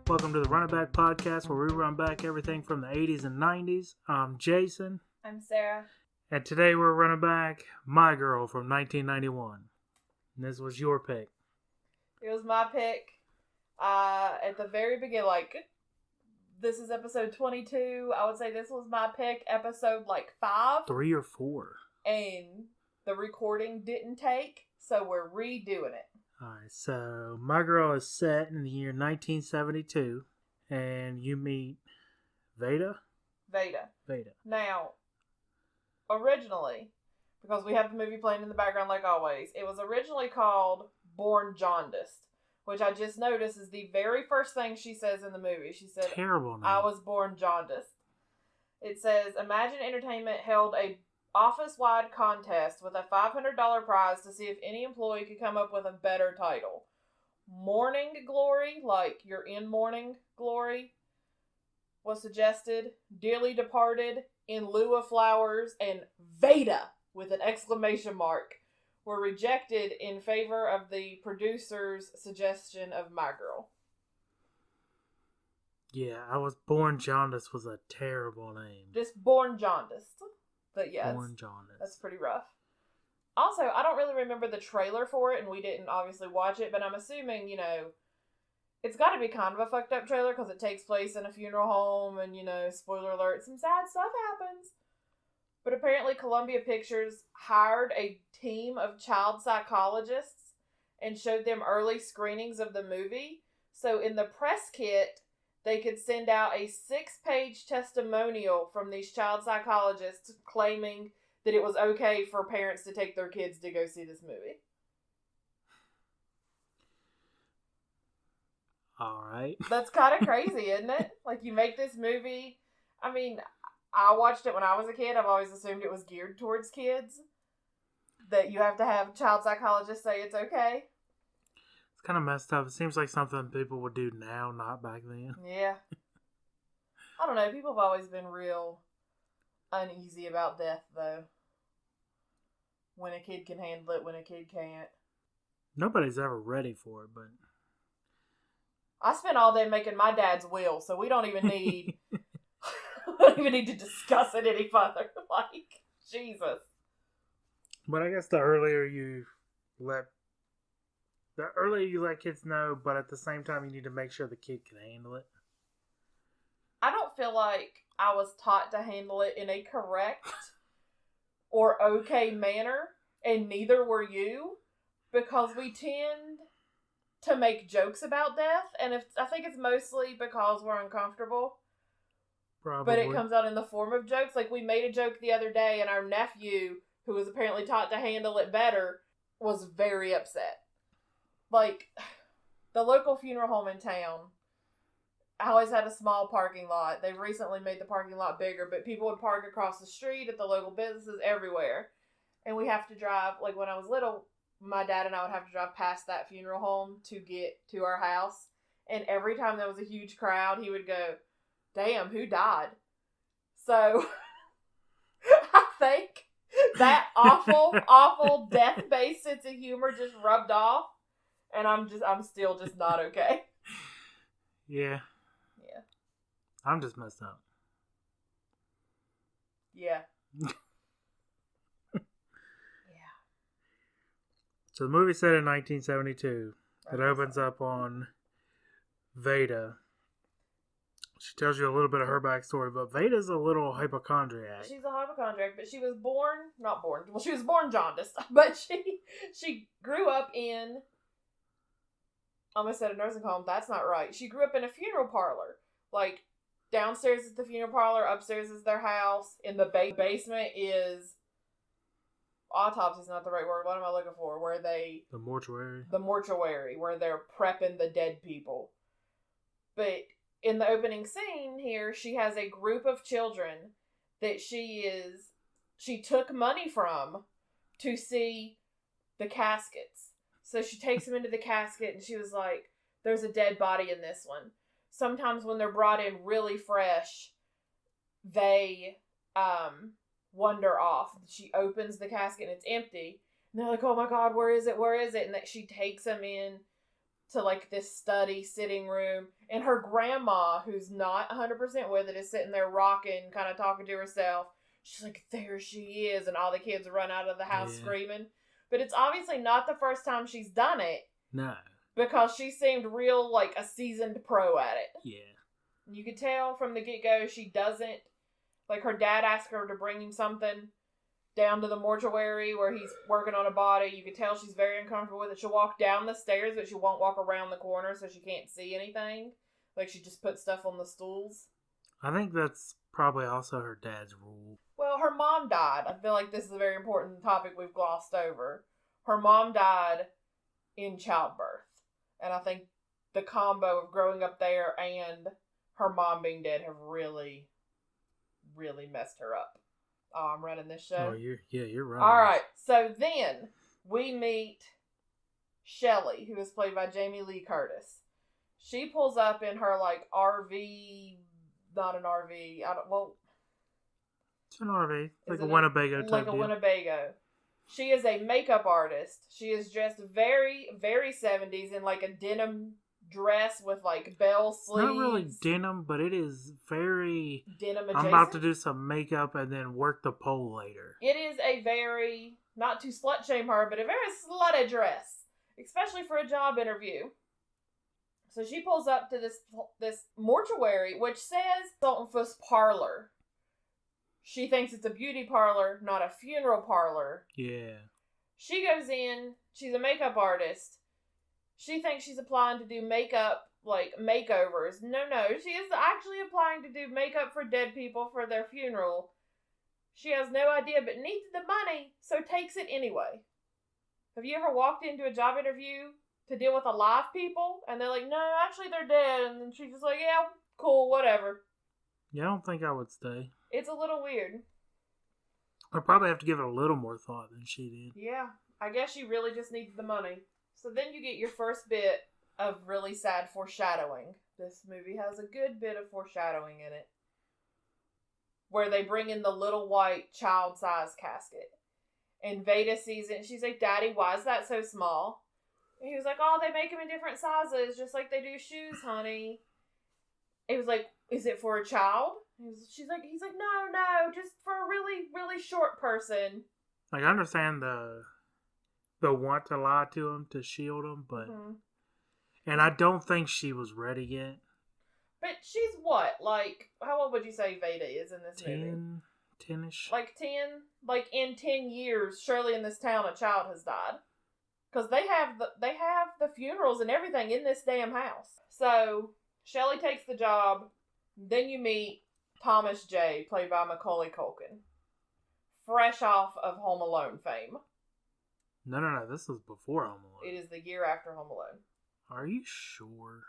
Welcome to the Run It Back Podcast, where we run back everything from the 80s and 90s. I'm Jason. I'm Sarah. And today we're running back My Girl from 1991. And this was your pick. It was my pick. At the very beginning, this is episode 22. I would say this was my pick, episode 5. 3 or 4. And the recording didn't take, so we're redoing it. Alright, so My Girl is set in the year 1972, and you meet Veda? Veda. Veda. Now, originally, because we have the movie playing in the background like always, it was originally called Born Jaundiced, which I just noticed is the very first thing she says in the movie. She said, Terrible name. I was born jaundiced. It says, Imagine Entertainment held a office-wide contest with a $500 prize to see if any employee could come up with a better title. Morning Glory, like you're in morning glory, was suggested. Dearly Departed, In Lieu of Flowers, and Veda, with an exclamation mark, were rejected in favor of the producer's suggestion of My Girl. Yeah, I was born jaundiced was a terrible name. Just Born Jaundiced. But yes, Born jaundiced. That's pretty rough. Also, I don't really remember the trailer for it, and we didn't obviously watch it, but I'm assuming, it's got to be kind of a fucked up trailer because it takes place in a funeral home, and, spoiler alert, some sad stuff happens. But apparently Columbia Pictures hired a team of child psychologists and showed them early screenings of the movie. So in the press kit, they could send out a 6-page testimonial from these child psychologists claiming that it was okay for parents to take their kids to go see this movie. All right. That's kind of crazy, isn't it? Like, you make this movie. I mean, I watched it when I was a kid. I've always assumed it was geared towards kids. That you have to have child psychologists say it's okay. It's kind of messed up. It seems like something people would do now, not back then. Yeah. I don't know. People have always been real uneasy about death, though. When a kid can handle it, when a kid can't. Nobody's ever ready for it, but... I spent all day making my dad's will, so we don't even need... we don't even need to discuss it any further. Jesus. But I guess the earlier you let kids know, but at the same time you need to make sure the kid can handle it. I don't feel like I was taught to handle it in a correct or okay manner, and neither were you, because we tend to make jokes about death, and I think it's mostly because we're uncomfortable. Probably. But it comes out in the form of jokes. Like, we made a joke the other day, and our nephew, who was apparently taught to handle it better, was very upset. Like, the local funeral home in town always had a small parking lot. They've recently made the parking lot bigger, but people would park across the street at the local businesses everywhere. And we have to drive, like when I was little, my dad and I would have to drive past that funeral home to get to our house. And every time there was a huge crowd, he would go, damn, who died? So, I think that awful death-based sense of humor just rubbed off. And I'm still just not okay. Yeah. Yeah. I'm just messed up. Yeah. Yeah. So the movie's set in 1972. It opens up on Veda. She tells you a little bit of her backstory, but Veda's a little hypochondriac. She's a hypochondriac, but she was she was born jaundiced, but she grew up in, I almost said a nursing home, that's not right. She grew up in a funeral parlor. Like, downstairs is the funeral parlor, upstairs is their house, in the basement is, autopsy's not the right word, what am I looking for? The mortuary. The mortuary, where they're prepping the dead people. But in the opening scene here, she has a group of children that she took money from to see the caskets. So she takes them into the casket and she was like, there's a dead body in this one. Sometimes when they're brought in really fresh, they wander off. She opens the casket and it's empty. And they're like, oh my God, where is it? Where is it? And that she takes them in to like this study sitting room, and her grandma, who's not 100% with it, is sitting there rocking, kind of talking to herself. She's like, there she is, and all the kids run out of the house screaming. But it's obviously not the first time she's done it. No. Because she seemed real, like, a seasoned pro at it. Yeah. You could tell from the get-go she doesn't... Like, her dad asked her to bring him something down to the mortuary where he's working on a body. You could tell she's very uncomfortable with it. She'll walk down the stairs, but she won't walk around the corner so she can't see anything. Like, she just puts stuff on the stools. I think that's probably also her dad's rule. Well, her mom died. I feel like this is a very important topic we've glossed over. Her mom died in childbirth. And I think the combo of growing up there and her mom being dead have really, really messed her up. Oh, I'm running this show. Oh, you're running. All right. So then we meet Shelley, who is played by Jamie Lee Curtis. She pulls up in her like RV, not an RV. It's an RV, like a Winnebago type like a deal. Winnebago. She is a makeup artist. She is dressed very, very 70s in like a denim dress with like bell sleeves. It's not really denim, but it is very denim adjacent. I'm about to do some makeup and then work the pole later. It is a very, not to slut shame her, but a very slutty dress, especially for a job interview. So she pulls up to this mortuary, which says Saltonfuss Parlor. She thinks it's a beauty parlor, not a funeral parlor. Yeah. She goes in. She's a makeup artist. She thinks she's applying to do makeup, like, makeovers. No, she is actually applying to do makeup for dead people for their funeral. She has no idea, but needs the money, so takes it anyway. Have you ever walked into a job interview to deal with alive people? And they're like, no, actually they're dead. And then she's just like, yeah, cool, whatever. Yeah, I don't think I would stay. It's a little weird. I'd probably have to give it a little more thought than she did. Yeah, I guess she really just needs the money. So then you get your first bit of really sad foreshadowing. This movie has a good bit of foreshadowing in it. Where they bring in the little white child-sized casket. And Veda sees it and she's like, Daddy, why is that so small? And he was like, oh, they make them in different sizes, just like they do shoes, honey. He was like, is it for a child? He's like, no, just for a really, really short person. Like, I understand the want to lie to him to shield him, but and I don't think she was ready yet. But she's what? Like, how old would you say Veda is in this movie? 10-ish. Like 10? Like in 10 years, surely in this town a child has died. Because they have the funerals and everything in this damn house. So Shelley takes the job. Then you meet Thomas J, played by Macaulay Culkin. Fresh off of Home Alone fame. No. This was before Home Alone. It is the year after Home Alone. Are you sure?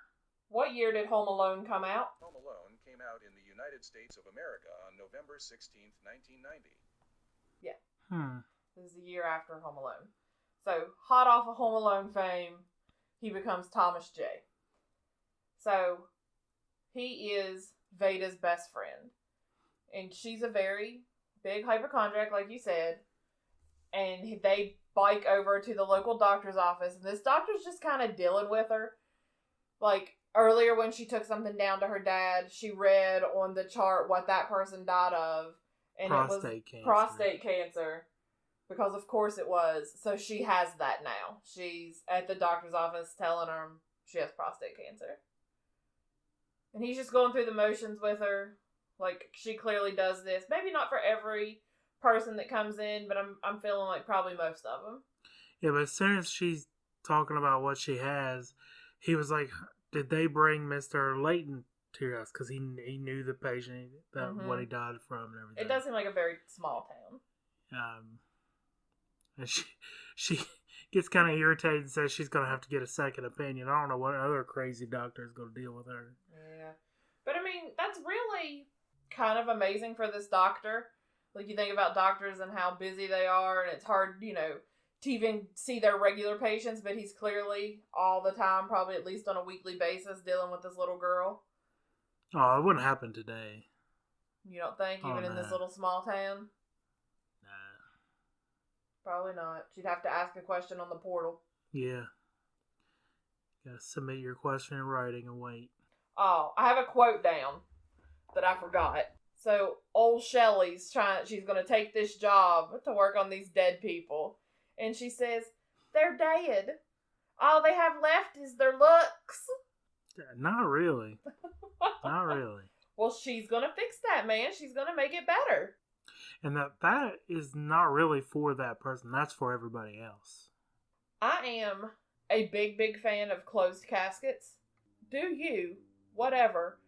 What year did Home Alone come out? Home Alone came out in the United States of America on November 16th, 1990. Yeah. This is the year after Home Alone. So, hot off of Home Alone fame, he becomes Thomas J. So, he is Veda's best friend. And she's a very big hypochondriac, like you said. And they bike over to the local doctor's office. And this doctor's just kind of dealing with her. Like, earlier when she took something down to her dad, she read on the chart what that person died of. And prostate cancer. Prostate cancer. Because of course it was. So she has that now. She's at the doctor's office telling her she has prostate cancer. And he's just going through the motions with her. Like, she clearly does this. Maybe not for every person that comes in, but I'm feeling like probably most of them. Yeah, but as soon as she's talking about what she has, he was like, did they bring Mr. Layton to us? Because he knew the patient, what he died from and everything. It does seem like a very small town. And she gets kind of irritated and says she's going to have to get a second opinion. I don't know what other crazy doctor is going to deal with her. Yeah. But I mean, that's really kind of amazing for this doctor. Like, you think about doctors and how busy they are, and it's hard, to even see their regular patients, but he's clearly all the time, probably at least on a weekly basis, dealing with this little girl. Oh, it wouldn't happen today. You don't think, even in this little small town? Nah. Probably not. She'd have to ask a question on the portal. Yeah. Yeah, submit your question in writing and wait. Oh, I have a quote down that I forgot. So old Shelley's she's going to take this job to work on these dead people. And she says, they're dead. All they have left is their looks. Not really. Not really. Well, she's going to fix that, man. She's going to make it better. And that is not really for that person. That's for everybody else. I am a big, big fan of closed caskets. Do you. Whatever.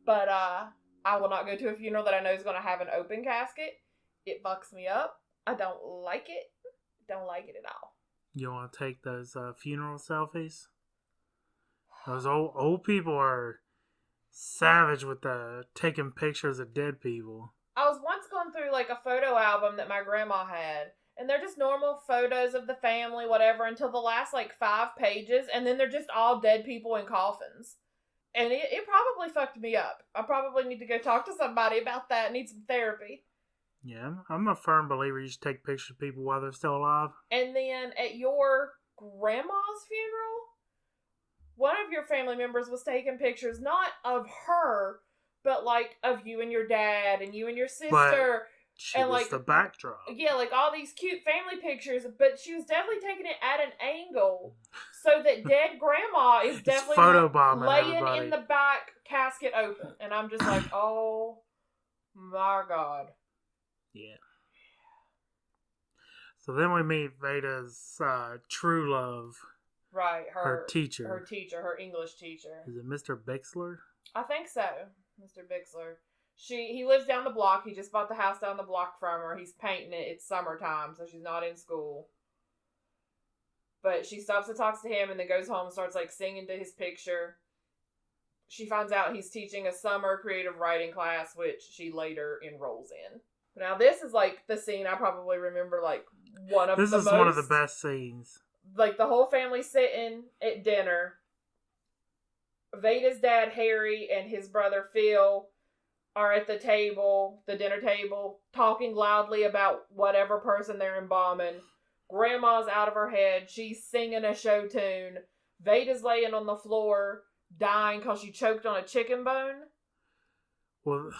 But I will not go to a funeral that I know is going to have an open casket. It fucks me up. I don't like it. Don't like it at all. You want to take those funeral selfies? Those old people are savage with taking pictures of dead people. I was once going through like a photo album that my grandma had, and they're just normal photos of the family, whatever, until the last like 5 pages, and then they're just all dead people in coffins. And it probably fucked me up. I probably need to go talk to somebody about that. Need some therapy. Yeah, I'm a firm believer you should take pictures of people while they're still alive. And then at your grandma's funeral, one of your family members was taking pictures, not of her, but like of you and your dad and you and your sister. But she and was like the backdrop. Yeah, like all these cute family pictures, but she was definitely taking it at an angle so that dead grandma is definitely photobombing laying everybody in the back, casket open. And I'm just like, oh my God. Yeah. So then we meet Veda's true love. Right, her teacher. Her English teacher. Is it Mr. Bixler? I think so, Mr. Bixler. He lives down the block. He just bought the house down the block from her. He's painting it. It's summertime, so she's not in school. But she stops and talks to him and then goes home and starts like singing to his picture. She finds out he's teaching a summer creative writing class, which she later enrolls in. Now this is like the scene I probably remember like one of the most. This is one of the best scenes. Like the whole family sitting at dinner. Veda's dad, Harry, and his brother, Phil, are at the table, the dinner table, talking loudly about whatever person they're embalming. Grandma's out of her head. She's singing a show tune. Veda's laying on the floor, dying because she choked on a chicken bone. Well,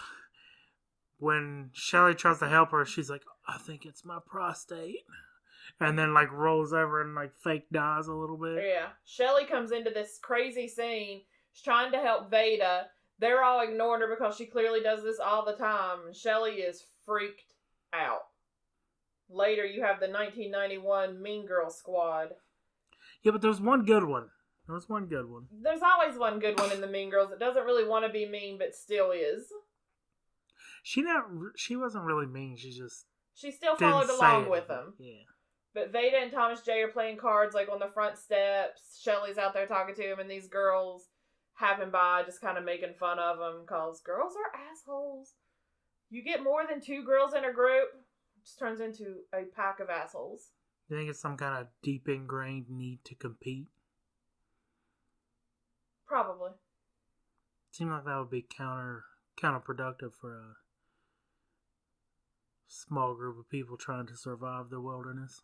when Shelley tries to help her, she's like, I think it's my prostate. And then, like, rolls over and, like, fake dies a little bit. Yeah. Shelley comes into this crazy scene. She's trying to help Veda. They're all ignoring her because she clearly does this all the time. Shelley is freaked out. Later, you have the 1991 Mean Girl Squad. Yeah, but there's one good one. There's one good one. There's always one good one in the Mean Girls that doesn't really want to be mean, but still is. She wasn't really mean. She still followed along with them. Yeah. But Veda and Thomas J are playing cards like on the front steps. Shelley's out there talking to him, and these girls happen by just kind of making fun of them because girls are assholes. You get more than 2 girls in a group, it just turns into a pack of assholes. You think it's some kind of deep ingrained need to compete? Probably. Seems like that would be counterproductive for a small group of people trying to survive the wilderness.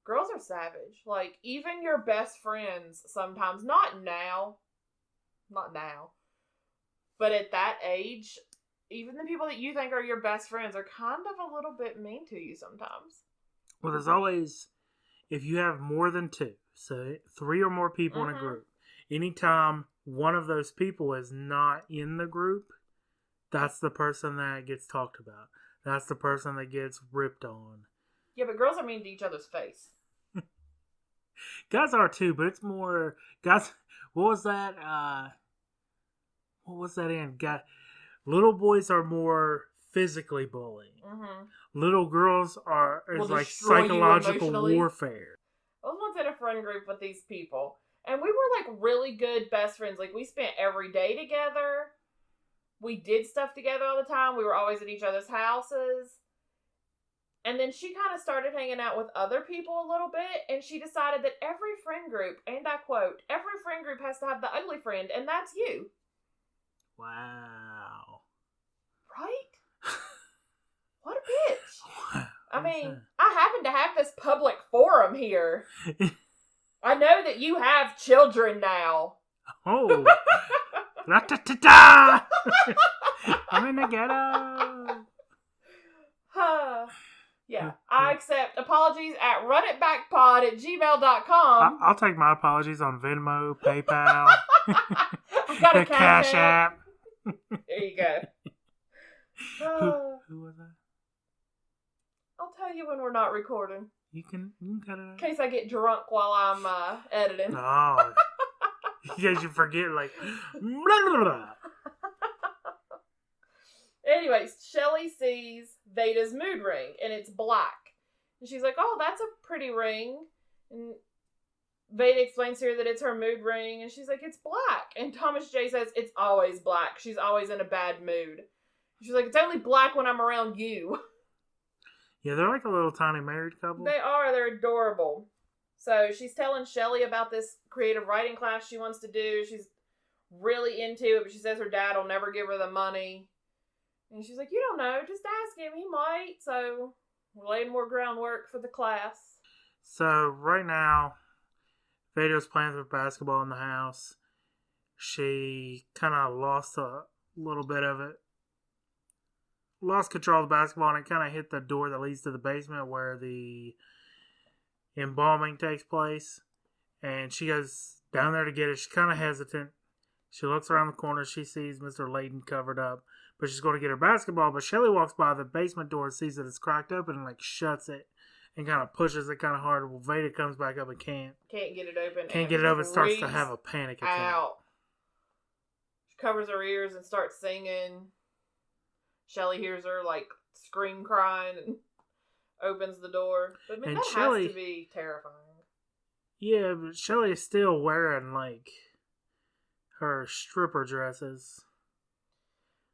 Girls are savage. Like, even your best friends sometimes, not now, but at that age, even the people that you think are your best friends are kind of a little bit mean to you sometimes. Well, there's always, if you have more than 2, so 3 or more people in a group, anytime one of those people is not in the group, that's the person that gets talked about. That's the person that gets ripped on. Yeah, but girls are mean to each other's face. Guys are too, but it's more guys. What was that in? Little boys are more physically bullying. Mm-hmm. Little girls is like destroy you psychological emotionally. warfare. I was once in a friend group with these people, and we were like really good best friends. Like, we spent every day together. We did stuff together all the time. We were always at each other's houses. And then she kind of started hanging out with other people a little bit, and she decided that every friend group, and I quote, every friend group has to have the ugly friend, and that's you. Wow. Right? What a bitch. Wow. I mean, I happen to have this public forum here. I know that you have children now. Oh. Ra-ta-ta-ta! I'm in the ghetto. Yeah, I accept apologies at runitbackpod@gmail.com. I'll take my apologies on Venmo, PayPal, I've got a the Cash App. There you go. Who was that? I'll tell you when we're not recording. You can cut it out. In case I get drunk while I'm editing. Oh. In case you forget, like... Blah, blah, blah. Anyways, Shelly sees Veda's mood ring, and it's black. And she's like, oh, that's a pretty ring. And Veda explains to her that it's her mood ring, and she's like, it's black. And Thomas J says, it's always black. She's always in a bad mood. She's like, it's only black when I'm around you. Yeah, they're like a little tiny married couple. They are. They're adorable. So she's telling Shelly about this creative writing class she wants to do. She's really into it, but she says her dad will never give her the money. And she's like, you don't know. Just ask him. He might. So we're laying more groundwork for the class. So right now, Veda's playing with basketball in the house. She kind of lost a little bit of it. Lost control of the basketball, and it kind of hit the door that leads to the basement where the embalming takes place. And she goes down there to get it. She's kind of hesitant. She looks around the corner. She sees Mr. Layton covered up. But she's going to get her basketball. But Shelly walks by the basement door and sees that it's cracked open and like shuts it and kind of pushes it kind of hard. Well, Veda comes back up and can't get it open. Can't get it open. Starts to have a panic attack. Out. She covers her ears and starts singing. Shelly hears her like scream crying and opens the door. But I mean, that has to be terrifying. Yeah, but Shelly is still wearing like her stripper dresses.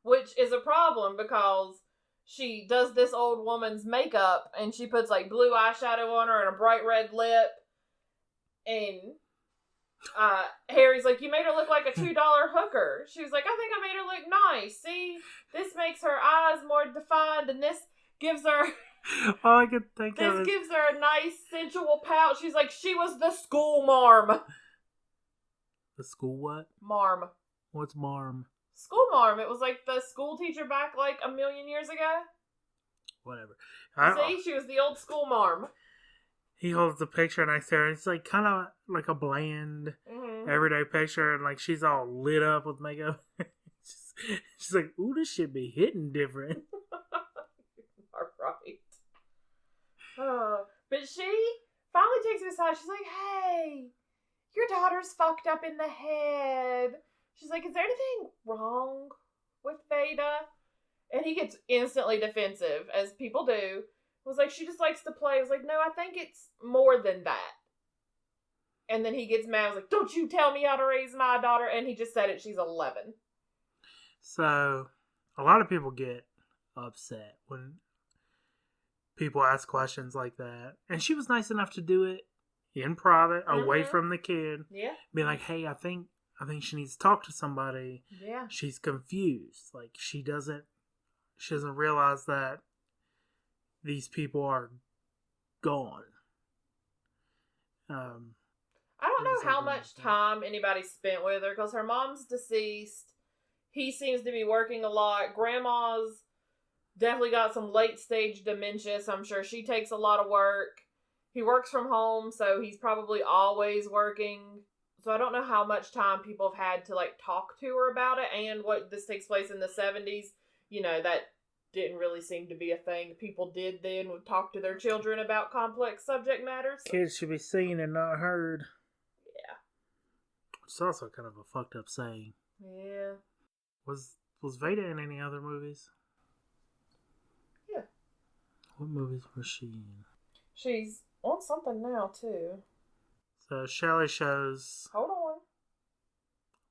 Which is a problem because she does this old woman's makeup and she puts like blue eyeshadow on her and a bright red lip. And Harry's like, you made her look like a $2 hooker. She was like, I think I made her look nice. See, this makes her eyes more defined and this gives her... All I could think of This gives her a nice sensual pout. She's like, she was the school marm. The school what? Marm. What's marm? School marm. It was like the school teacher back like a million years ago. Whatever. See, she was the old school marm. He holds the picture next to her, and it's like kind of like a bland, everyday picture, and like she's all lit up with makeup. She's like, ooh, this should be hitting different. All right. But she finally takes him aside. She's like, hey, your daughter's fucked up in the head. She's like, is there anything wrong with Veda? And he gets instantly defensive, as people do. Was like, she just likes to play. I was like, no, I think it's more than that. And then he gets mad. I was like, don't you tell me how to raise my daughter. And he just said it. She's 11. So, a lot of people get upset when people ask questions like that. And she was nice enough to do it in private, away from the kid. Yeah. Be like, hey, I think she needs to talk to somebody. Yeah. She's confused. Like, she doesn't realize that these people are gone. I don't know how much time anybody spent with her because her mom's deceased. He seems to be working a lot. Grandma's definitely got some late stage dementia, so I'm sure she takes a lot of work. He works from home, so he's probably always working. So I don't know how much time people have had to like talk to her about it, and what this takes place in the 70s. You know, that didn't really seem to be a thing. People did then would talk to their children about complex subject matters. Kids should be seen and not heard. Yeah. It's also kind of a fucked up saying. Yeah. Was Veda in any other movies? Yeah. What movies was she in? She's on something now, too. So, Shelly shows... Hold on.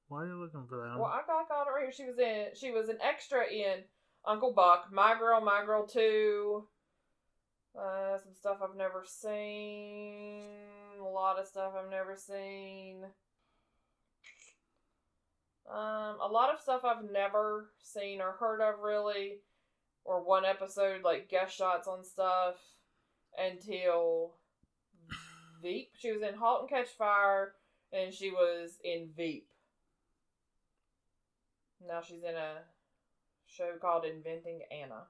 Why are you looking for that? Well, I got it right here. She was an extra in Uncle Buck, My Girl 2. Some stuff I've never seen. A lot of stuff I've never seen. A lot of stuff I've never seen or heard of, really. Or one episode, like, guest shots on stuff. Until Veep. She was in *Halt and Catch Fire*, and she was in Veep. Now she's in a show called *Inventing Anna*.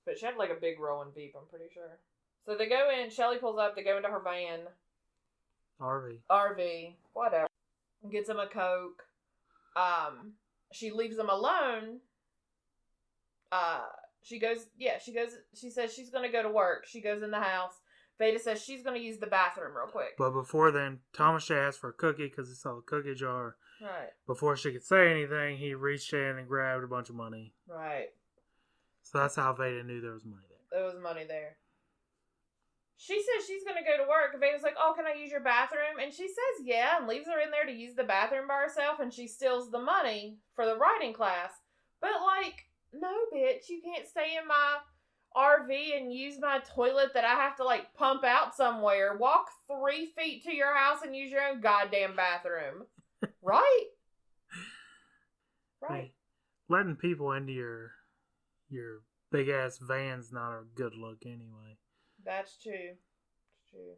But she had like a big role in Veep, I'm pretty sure. So they go in, Shelly pulls up, they go into her van. RV, whatever. Gets them a Coke. She leaves them alone. She says she's going to go to work. She goes in the house. Veda says she's going to use the bathroom real quick. But before then, Thomas J asked for a cookie because he saw the cookie jar. Right. Before she could say anything, he reached in and grabbed a bunch of money. Right. So that's how Veda knew there was money there. There was money there. She says she's going to go to work. And Veda's like, oh, can I use your bathroom? And she says yeah, and leaves her in there to use the bathroom by herself, and she steals the money for the writing class. But, like, no, bitch, you can't stay in my RV and use my toilet that I have to, like, pump out somewhere. Walk 3 feet to your house and use your own goddamn bathroom. Right? Right. Letting people into your big-ass van's not a good look anyway. That's true. It's true.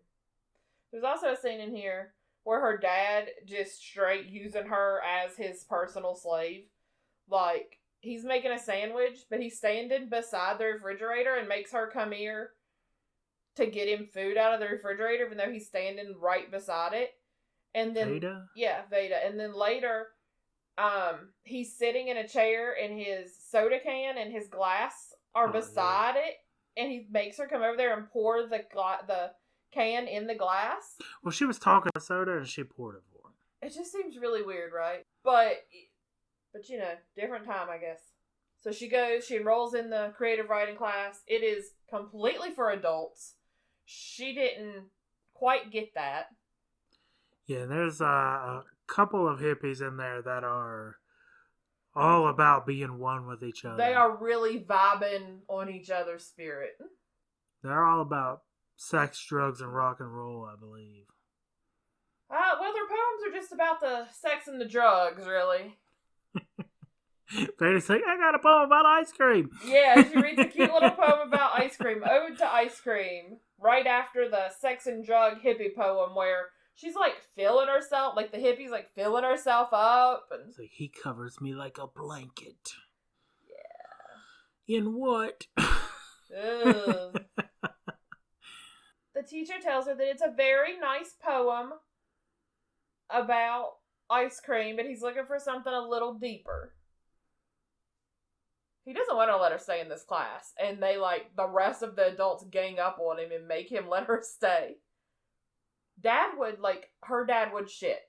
There's also a scene in here where her dad just straight using her as his personal slave. Like, he's making a sandwich, but he's standing beside the refrigerator and makes her come here to get him food out of the refrigerator, even though he's standing right beside it. And then Veda? Yeah, Veda. And then later, he's sitting in a chair and his soda can and his glass are beside it, and he makes her come over there and pour the can in the glass. Well, she was talking about soda and she poured it for him. It just seems really weird, right? But you know, different time, I guess. So she enrolls in the creative writing class. It is completely for adults. She didn't quite get that. Yeah, there's a couple of hippies in there that are all about being one with each other. They are really vibing on each other's spirit. They're all about sex, drugs, and rock and roll, I believe. Well, their poems are just about the sex and the drugs, really. Veda's like, I got a poem about ice cream. Yeah, she reads a cute little poem about ice cream, Ode to Ice Cream, right after the sex and drug hippie poem where she's like filling herself, like the hippie's like filling herself up. And it's like, he covers me like a blanket. Yeah. In what? Ugh. The teacher tells her that it's a very nice poem about ice cream, but he's looking for something a little deeper. He doesn't want to let her stay in this class, and they, like, the rest of the adults gang up on him and make him let her stay. Her dad would shit.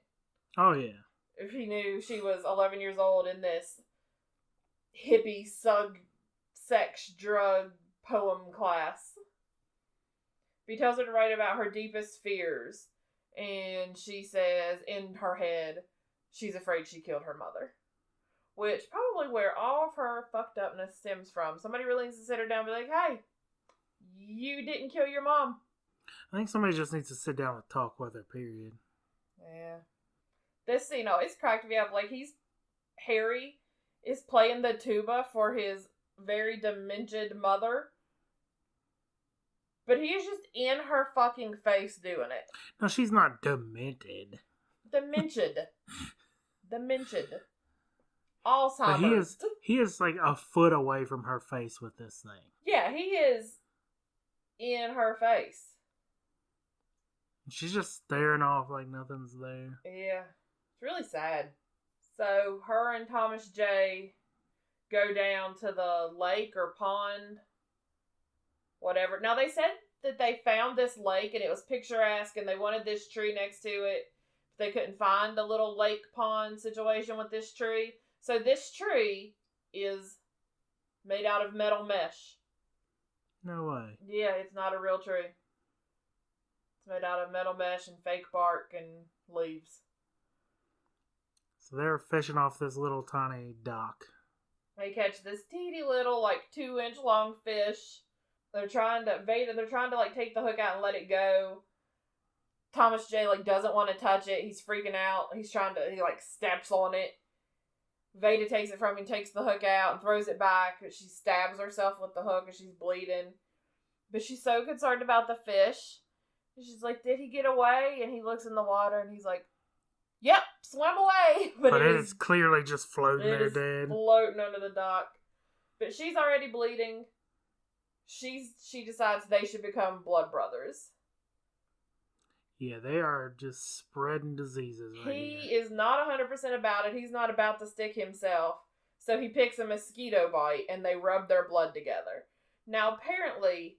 Oh, yeah. If he knew she was 11 years old in this hippie, sex, drug poem class. He tells her to write about her deepest fears, and she says, in her head, she's afraid she killed her mother. Which probably where all of her fucked upness stems from. Somebody really needs to sit her down and be like, hey, you didn't kill your mom. I think somebody just needs to sit down and talk with her, period. Yeah. This scene always cracked me up. Like, Harry is playing the tuba for his very demented mother. But he is just in her fucking face doing it. No, she's not demented. Demented. Alzheimer's. But he is like a foot away from her face with this thing. Yeah, he is in her face. She's just staring off like nothing's there. Yeah. It's really sad. So, her and Thomas J go down to the lake or pond. Whatever. Now, they said that they found this lake and it was picturesque and they wanted this tree next to it. They couldn't find a little lake pond situation with this tree. So this tree is made out of metal mesh. No way. Yeah, it's not a real tree. It's made out of metal mesh and fake bark and leaves. So they're fishing off this little tiny dock. They catch this teeny little, like, 2-inch long fish. They're trying to like take the hook out and let it go. Thomas J like doesn't want to touch it. He's freaking out. He like steps on it. Veda takes it from him, takes the hook out and throws it back. She stabs herself with the hook and she's bleeding. But she's so concerned about the fish. And she's like, did he get away? And he looks in the water and he's like, yep, swim away. But it is clearly just floating there dead. Floating under the dock. But she's already bleeding. She decides they should become blood brothers. Yeah, they are just spreading diseases right He here. is not 100% about it. He's not about to stick himself. So he picks a mosquito bite and they rub their blood together. Now, apparently,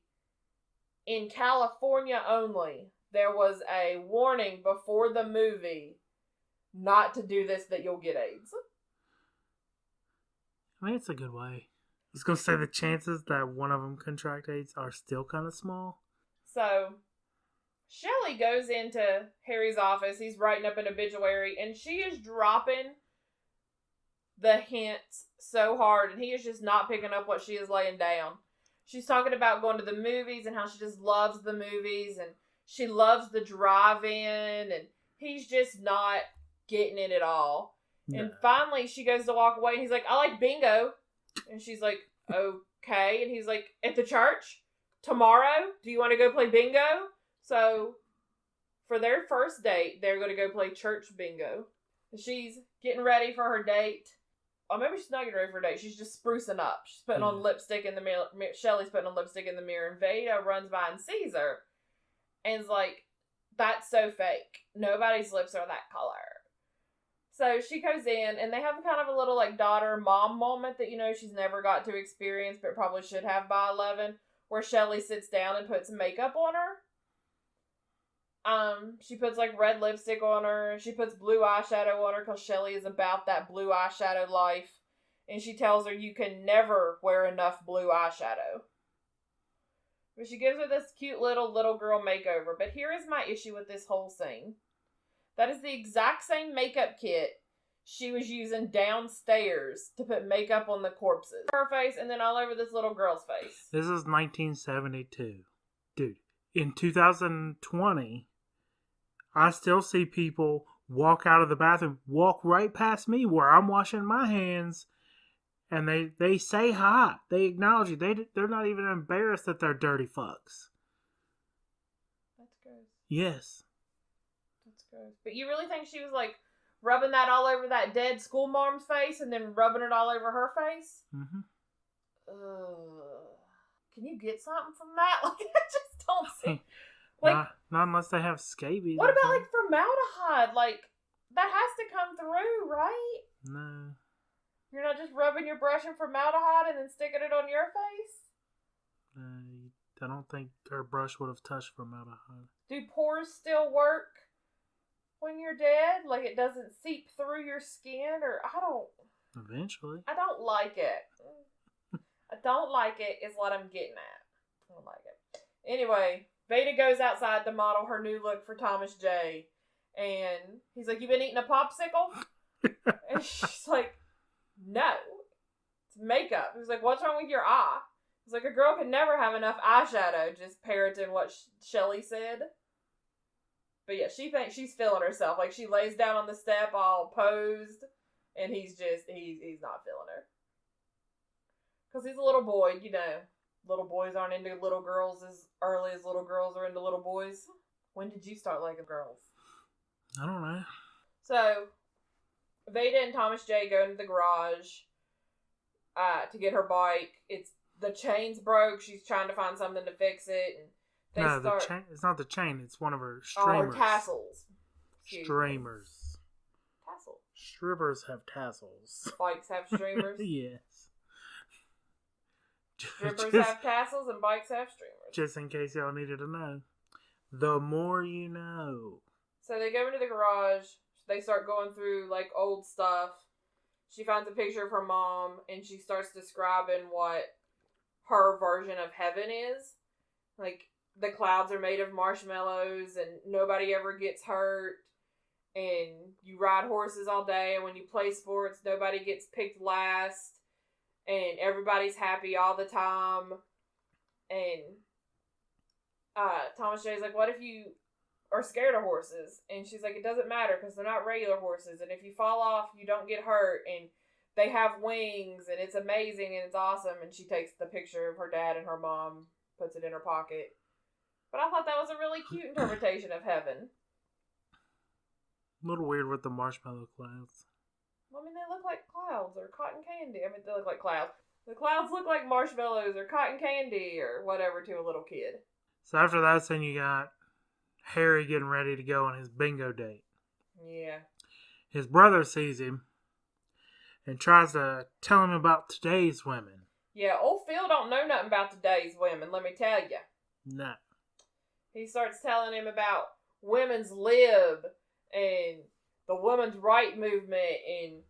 in California only, there was a warning before the movie not to do this, that you'll get AIDS. I mean, it's a good way. I was going to say the chances that one of them contract AIDS are still kind of small. So, Shelley goes into Harry's office. He's writing up an obituary, and she is dropping the hints so hard, and he is just not picking up what she is laying down. She's talking about going to the movies and how she just loves the movies, and she loves the drive-in, and he's just not getting it at all. No. And finally, she goes to walk away, and he's like, I like bingo. And she's like, okay. And he's like, at the church? Tomorrow? Do you want to go play bingo? So, for their first date, they're going to go play church bingo. She's getting ready for her date. Or maybe she's not getting ready for a date. She's just sprucing up. She's putting on lipstick in the mirror. Shelley's putting on lipstick in the mirror. And Veda runs by and sees her. And is like, that's so fake. Nobody's lips are that color. So she goes in, and they have kind of a little, like, daughter-mom moment that, you know, she's never got to experience, but probably should have by 11, where Shelley sits down and puts makeup on her. She puts, like, red lipstick on her. She puts blue eyeshadow on her, because Shelley is about that blue eyeshadow life. And she tells her you can never wear enough blue eyeshadow. But she gives her this cute little girl makeover. But here is my issue with this whole scene. That is the exact same makeup kit she was using downstairs to put makeup on the corpses. Her face, and then all over this little girl's face. This is 1972. Dude, in 2020, I still see people walk out of the bathroom, walk right past me where I'm washing my hands, and they say hi. They acknowledge you. They're not even embarrassed that they're dirty fucks. That's gross. Yes. But you really think she was, like, rubbing that all over that dead school mom's face and then rubbing it all over her face? Mm-hmm. Can you get something from that? Like, I just don't see. Like, not unless they have scabies. What about, like, formaldehyde? Like, that has to come through, right? No. You're not just rubbing your brush in formaldehyde and then sticking it on your face? I don't think her brush would have touched formaldehyde. Do pores still work when you're dead? Like, it doesn't seep through your skin? Or, I don't... Eventually. I don't like it. I don't like it is what I'm getting at. I don't like it. Anyway, Veda goes outside to model her new look for Thomas J. And he's like, you been eating a popsicle? And she's like, no. It's makeup. He's like, what's wrong with your eye? He's like, a girl can never have enough eyeshadow, just parroting what Shelley said. But yeah, she thinks she's feeling herself. Like, she lays down on the step all posed, and he's not feeling her. Because he's a little boy, you know. Little boys aren't into little girls as early as little girls are into little boys. When did you start liking girls? I don't know. So, Veda and Thomas J go into the garage to get her bike. The chain's broke. She's trying to find something to fix it, and the chain. It's not the chain. It's one of her streamers. Oh, tassels. Streamers. Tassels. Strippers have tassels. Bikes have streamers? Yes. Strippers have tassels and bikes have streamers. Just in case y'all needed to know. The more you know. So they go into the garage. They start going through, like, old stuff. She finds a picture of her mom, and she starts describing what her version of heaven is. Like, the clouds are made of marshmallows, and nobody ever gets hurt, and you ride horses all day, and when you play sports, nobody gets picked last, and everybody's happy all the time. And Thomas J's like, what if you are scared of horses? And she's like, it doesn't matter, because they're not regular horses, and if you fall off, you don't get hurt, and they have wings, and it's amazing, and it's awesome. And she takes the picture of her dad and her mom, puts it in her pocket. But I thought that was a really cute interpretation of heaven. A little weird with the marshmallow clouds. I mean, they look like clouds or cotton candy. I mean, they look like clouds. The clouds look like marshmallows or cotton candy or whatever to a little kid. So after that scene, you got Harry getting ready to go on his bingo date. Yeah. His brother sees him and tries to tell him about today's women. Yeah, old Phil don't know nothing about today's women, let me tell you. No. He starts telling him about women's lib and the women's right movement and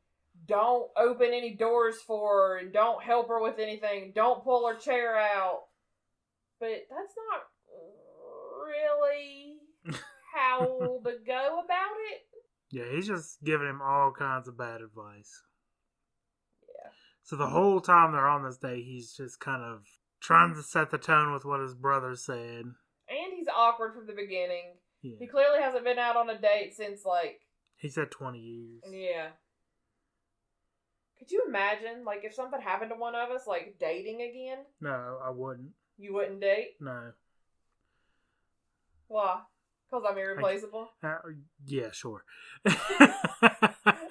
don't open any doors for her and don't help her with anything. Don't pull her chair out. But that's not really how to go about it. Yeah, he's just giving him all kinds of bad advice. Yeah. So the whole time they're on this date, he's just kind of trying to set the tone with what his brother said. And he's awkward from the beginning. Yeah. He clearly hasn't been out on a date since, like... He said 20 years. Yeah. Could you imagine, like, if something happened to one of us, like, dating again? No, I wouldn't. You wouldn't date? No. Why? Because I'm irreplaceable? Yeah, sure.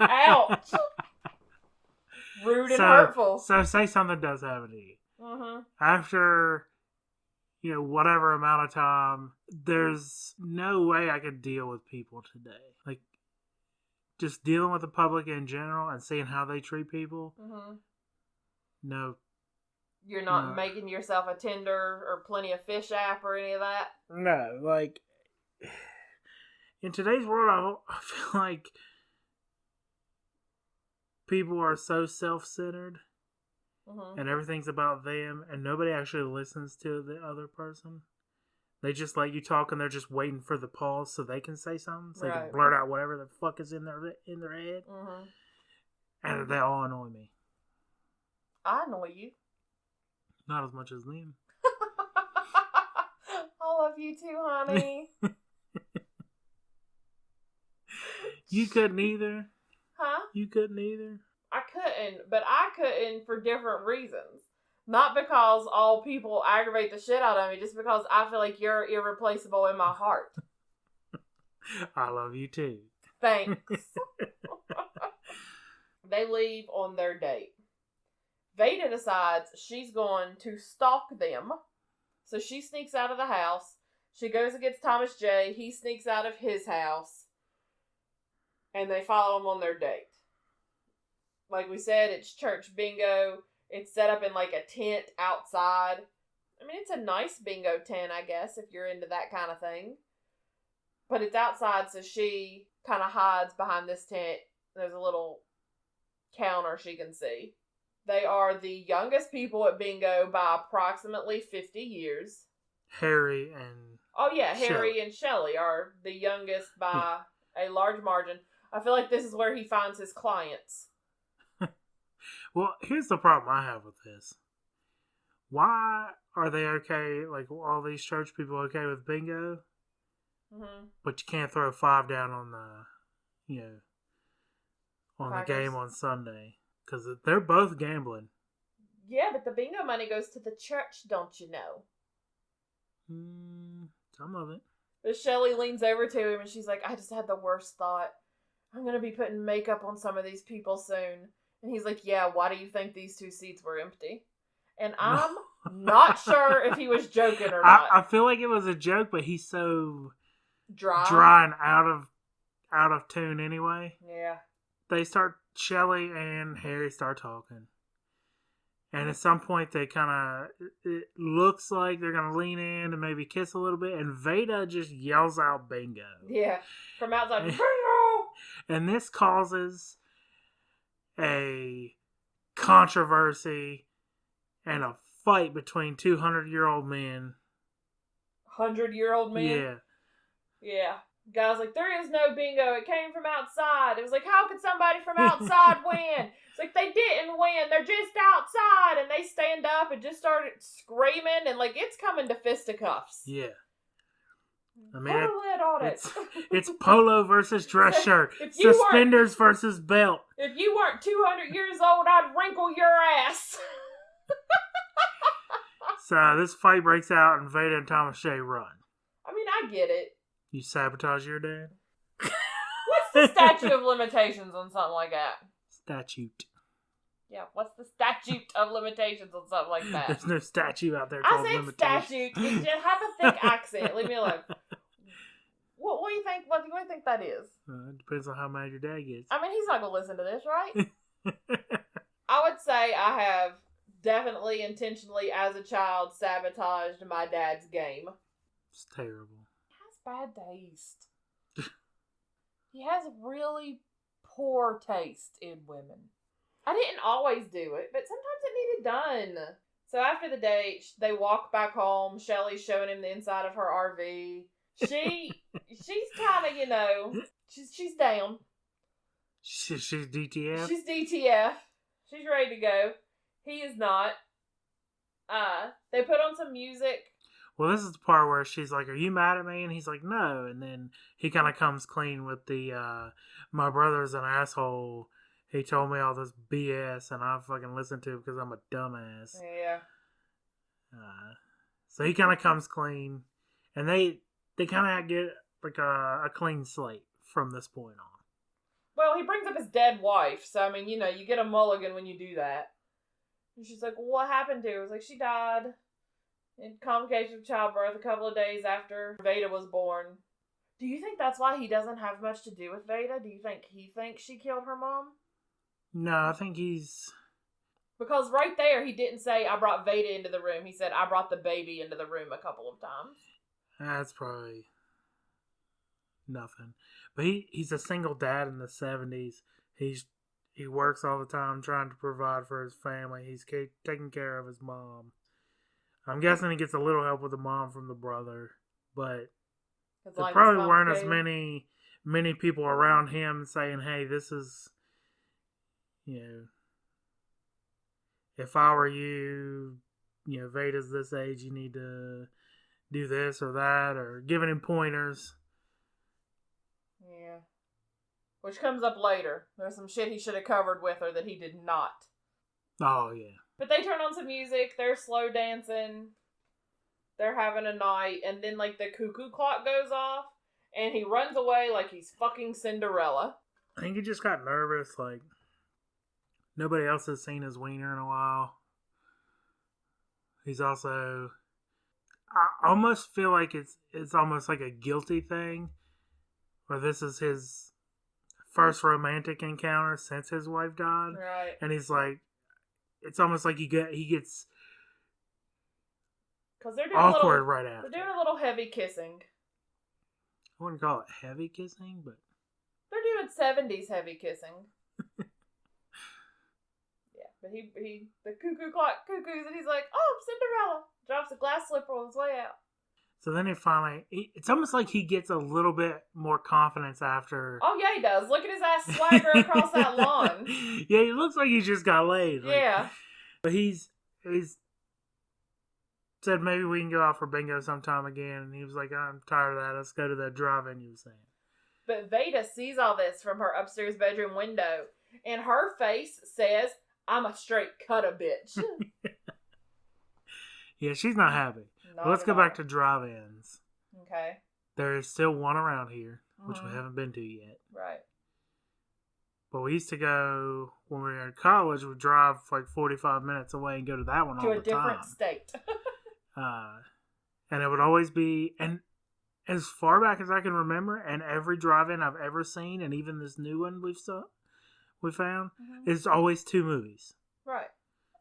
Ouch! Rude and hurtful. So say something does happen to you. Mm-hmm. After, whatever amount of time, there's no way I could deal with people today. Like, just dealing with the public in general and seeing how they treat people. Mm-hmm. No. You're not making yourself a Tinder or Plenty of Fish app or any of that? No, like, in today's world, I feel like people are so self-centered and everything's about them and nobody actually listens to the other person. They just let you talk and they're just waiting for the pause so they can say something, so they can blurt out whatever the fuck is in their head. Mm-hmm. And they all annoy me. I annoy you. Not as much as them. I love you too, honey. You couldn't either. Huh? You couldn't either. I couldn't, but I couldn't for different reasons. Not because all people aggravate the shit out of me, just because I feel like you're irreplaceable in my heart. I love you too. Thanks. They leave on their date. Veda decides she's going to stalk them. So she sneaks out of the house. She goes and gets Thomas J. He sneaks out of his house. And they follow him on their date. Like we said, it's church bingo. It's set up in like a tent outside. I mean, it's a nice bingo tent, I guess, if you're into that kind of thing. But it's outside, so she kind of hides behind this tent. There's a little counter she can see. They are the youngest people at bingo by approximately 50 years. Harry and... Oh, yeah, Harry and Shelley are the youngest by a large margin. I feel like this is where he finds his clients. Well, here's the problem I have with this. Why are they okay, like all these church people okay with bingo, but you can't throw 5 down on the, on the game on Sunday? Because they're both gambling. Yeah, but the bingo money goes to the church, don't you know? Some of it. But Shelley leans over to him and she's like, I just had the worst thought. I'm going to be putting makeup on some of these people soon. And he's like, yeah, why do you think these 2 seats were empty? And I'm not sure if he was joking or not. I feel like it was a joke, but he's so dry and out of tune anyway. Yeah. Shelley and Harry start talking. And at some point they it looks like they're going to lean in and maybe kiss a little bit. And Veda just yells out bingo. Yeah. From outside, bingo! And this causes a controversy and a fight between 200-year-old men. 100-year-old men? Yeah. Yeah. Guy's like, there is no bingo. It came from outside. It was like, how could somebody from outside win? It's like, they didn't win. They're just outside. And they stand up and just started screaming. And like, it's coming to fisticuffs. Yeah. I mean, put a lid on it. It's polo versus dress shirt. Suspenders versus belt. If you weren't 200 years old, I'd wrinkle your ass. So this fight breaks out and Veda and Thomas J run. I get it. You sabotage your dad? What's the statute of limitations on something like that? Statute. Yeah, what's the statute of limitations on something like that? There's no statue out there I called said limitation. statute. It just have a thick accent. Leave me alone. What do you think? What do you think that is? It depends on how mad your dad gets. I mean, he's not gonna listen to this, right? I would say I have definitely intentionally, as a child, sabotaged my dad's game. It's terrible. He has bad taste. He has really poor taste in women. I didn't always do it, but sometimes it needed done. So after the date, they walk back home. Shelly's showing him the inside of her RV. She's kind of, she's down. She's DTF? She's DTF. She's ready to go. He is not. They put on some music. Well, this is the part where she's like, "Are you mad at me?" And he's like, "No." And then he kind of comes clean with the, "My brother's an asshole. He told me all this BS, and I fucking listened to it because I'm a dumbass." Yeah. So he kind of comes clean, and they kind of get like a clean slate from this point on. Well, he brings up his dead wife, so I mean, you get a mulligan when you do that. And she's like, "Well, what happened to her?" I was like, "She died in complications of childbirth a couple of days after Veda was born." Do you think that's why he doesn't have much to do with Veda? Do you think he thinks she killed her mom? No, I think he's... Because right there, he didn't say, "I brought Veda into the room." He said, "I brought the baby into the room" a couple of times. That's probably nothing. But he's a single dad in the 70s. He works all the time trying to provide for his family. He's taking care of his mom. I'm guessing he gets a little help with the mom from the brother. But there probably weren't as many people around him saying, "Hey, this is, if I were you, Veda's this age, you need to do this or that," or giving him pointers. Yeah. Which comes up later. There's some shit he should have covered with her that he did not. Oh, yeah. But they turn on some music, they're slow dancing, they're having a night, and then like the cuckoo clock goes off, and he runs away like he's fucking Cinderella. I think he just got nervous, like nobody else has seen his wiener in a while. He's also... I almost feel like it's almost like a guilty thing, where this is his first romantic encounter since his wife died. Right. And he's like, it's almost like he gets because they're doing awkward right after. They're doing a little heavy kissing. I wouldn't call it heavy kissing, but they're doing 70s heavy kissing. Yeah, but he the cuckoo clock cuckoos, and he's like, "Oh, Cinderella!" Drops a glass slipper on his way out. So then it's almost like he gets a little bit more confidence after. Oh yeah, he does. Look at his ass swagger across that lawn. Yeah, he looks like he just got laid. Yeah. But he's said maybe we can go out for bingo sometime again, and he was like, "I'm tired of that. Let's go to that drive-in you were saying." But Veda sees all this from her upstairs bedroom window, and her face says, "I'm a straight cutter bitch." Yeah, she's not happy. Let's go back to drive-ins. Okay. There is still one around here, which we haven't been to yet. Right. But we used to go, when we were in college, we'd drive like 45 minutes away and go to that one all the time. To a different state. And it would always be, and as far back as I can remember, and every drive-in I've ever seen, and even this new one we found, is always two movies. Right.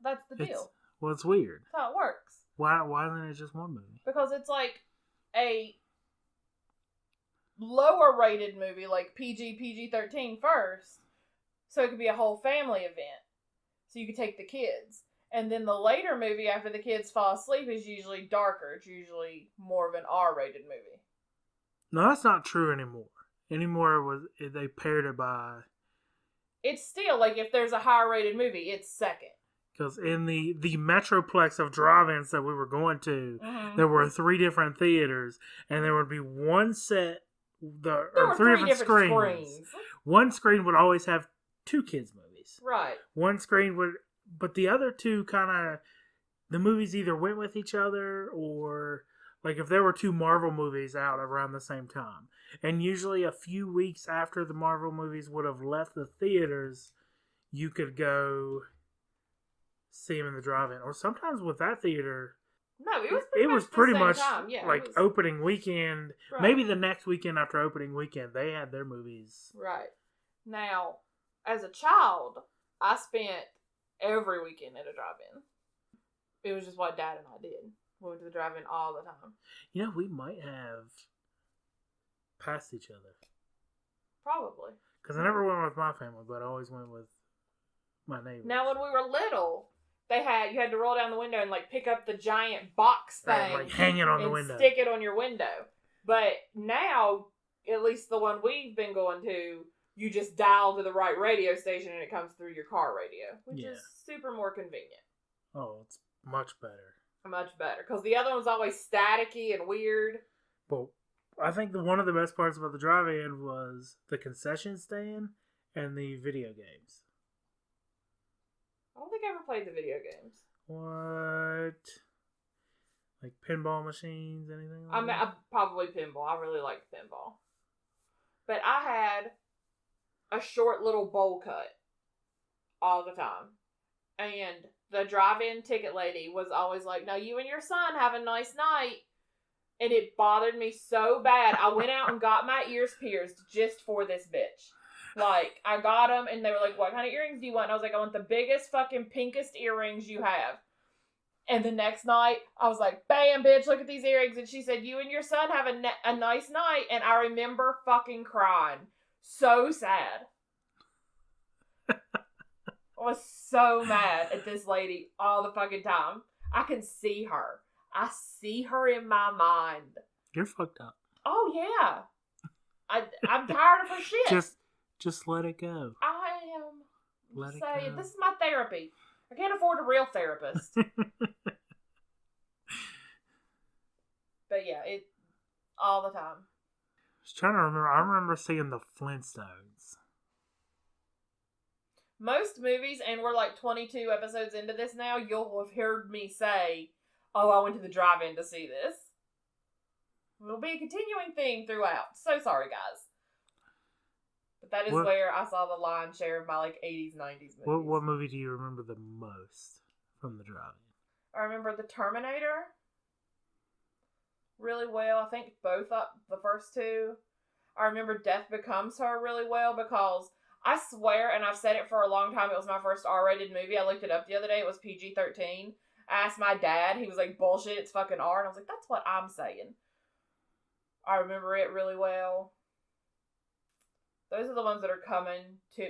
That's the deal. It's weird. That's how it works. Why isn't it just one movie? Because it's like a lower rated movie, like PG-13 first, so it could be a whole family event. So you could take the kids. And then the later movie, after the kids fall asleep, is usually darker. It's usually more of an R-rated movie. No, that's not true anymore. They paired it by... It's still, like, if there's a higher rated movie, it's second. Because in the Metroplex of drive-ins that we were going to, there were 3 different theaters, and there would be one set, there were 3 different screens. One screen would always have 2 kids' movies. Right. One screen would, but the other 2 kind of, the movies either went with each other, or Like if there were 2 Marvel movies out around the same time, and usually a few weeks after the Marvel movies would have left the theaters, you could go see them in the drive-in. Or sometimes with that theater, No, it it was was pretty the same much time. Yeah, like opening weekend. Right. Maybe the next weekend after opening weekend, they had their movies. Right. Now, as a child, I spent every weekend at a drive-in. It was just what Dad and I did. We went to the drive-in all the time. You know, we might have passed each other. Probably. Because I never went with my family, but I always went with my neighbors. Now, when we were little, you had to roll down the window and like pick up the giant box thing, right, like hang it on the window, stick it on your window. But now, at least the one we've been going to, you just dial to the right radio station and it comes through your car radio, which is super more convenient. Oh, it's much better. Much better, because the other one's always staticky and weird. Well, I think one of the best parts about the drive-in was the concession stand and the video games. I don't think I ever played the video games. What? Like pinball machines, anything like that? I probably pinball. I really liked pinball. But I had a short little bowl cut all the time. And the drive-in ticket lady was always like, now you and your son have a nice night. And it bothered me so bad. I went out and got my ears pierced just for this bitch. Like, I got them, and they were like, what kind of earrings do you want? And I was like, I want the biggest fucking pinkest earrings you have. And the next night, I was like, bam, bitch, look at these earrings. And she said, you and your son have a nice night. And I remember fucking crying. So sad. I was so mad at this lady all the fucking time. I can see her. I see her in my mind. You're fucked up. Oh, yeah. I'm tired of her shit. Just let it go. I am. Let it Say, go. this is my therapy. I can't afford a real therapist. But yeah, it all the time. I was trying to remember. I remember seeing the Flintstones. Most movies, and we're like 22 episodes into this now, you'll have heard me say, oh, I went to the drive-in to see this. It'll be a continuing theme throughout. So sorry, guys. But that is where I saw the lion's share of my like 80s, 90s movies. What movie do you remember the most from the drive-in? I remember The Terminator really well. I think both the first two. I remember Death Becomes Her really well because I swear, and I've said it for a long time, it was my first R-rated movie. I looked it up the other day. It was PG-13. I asked my dad. He was like, bullshit, it's fucking R. And I was like, that's what I'm saying. I remember it really well. Those are the ones that are coming to,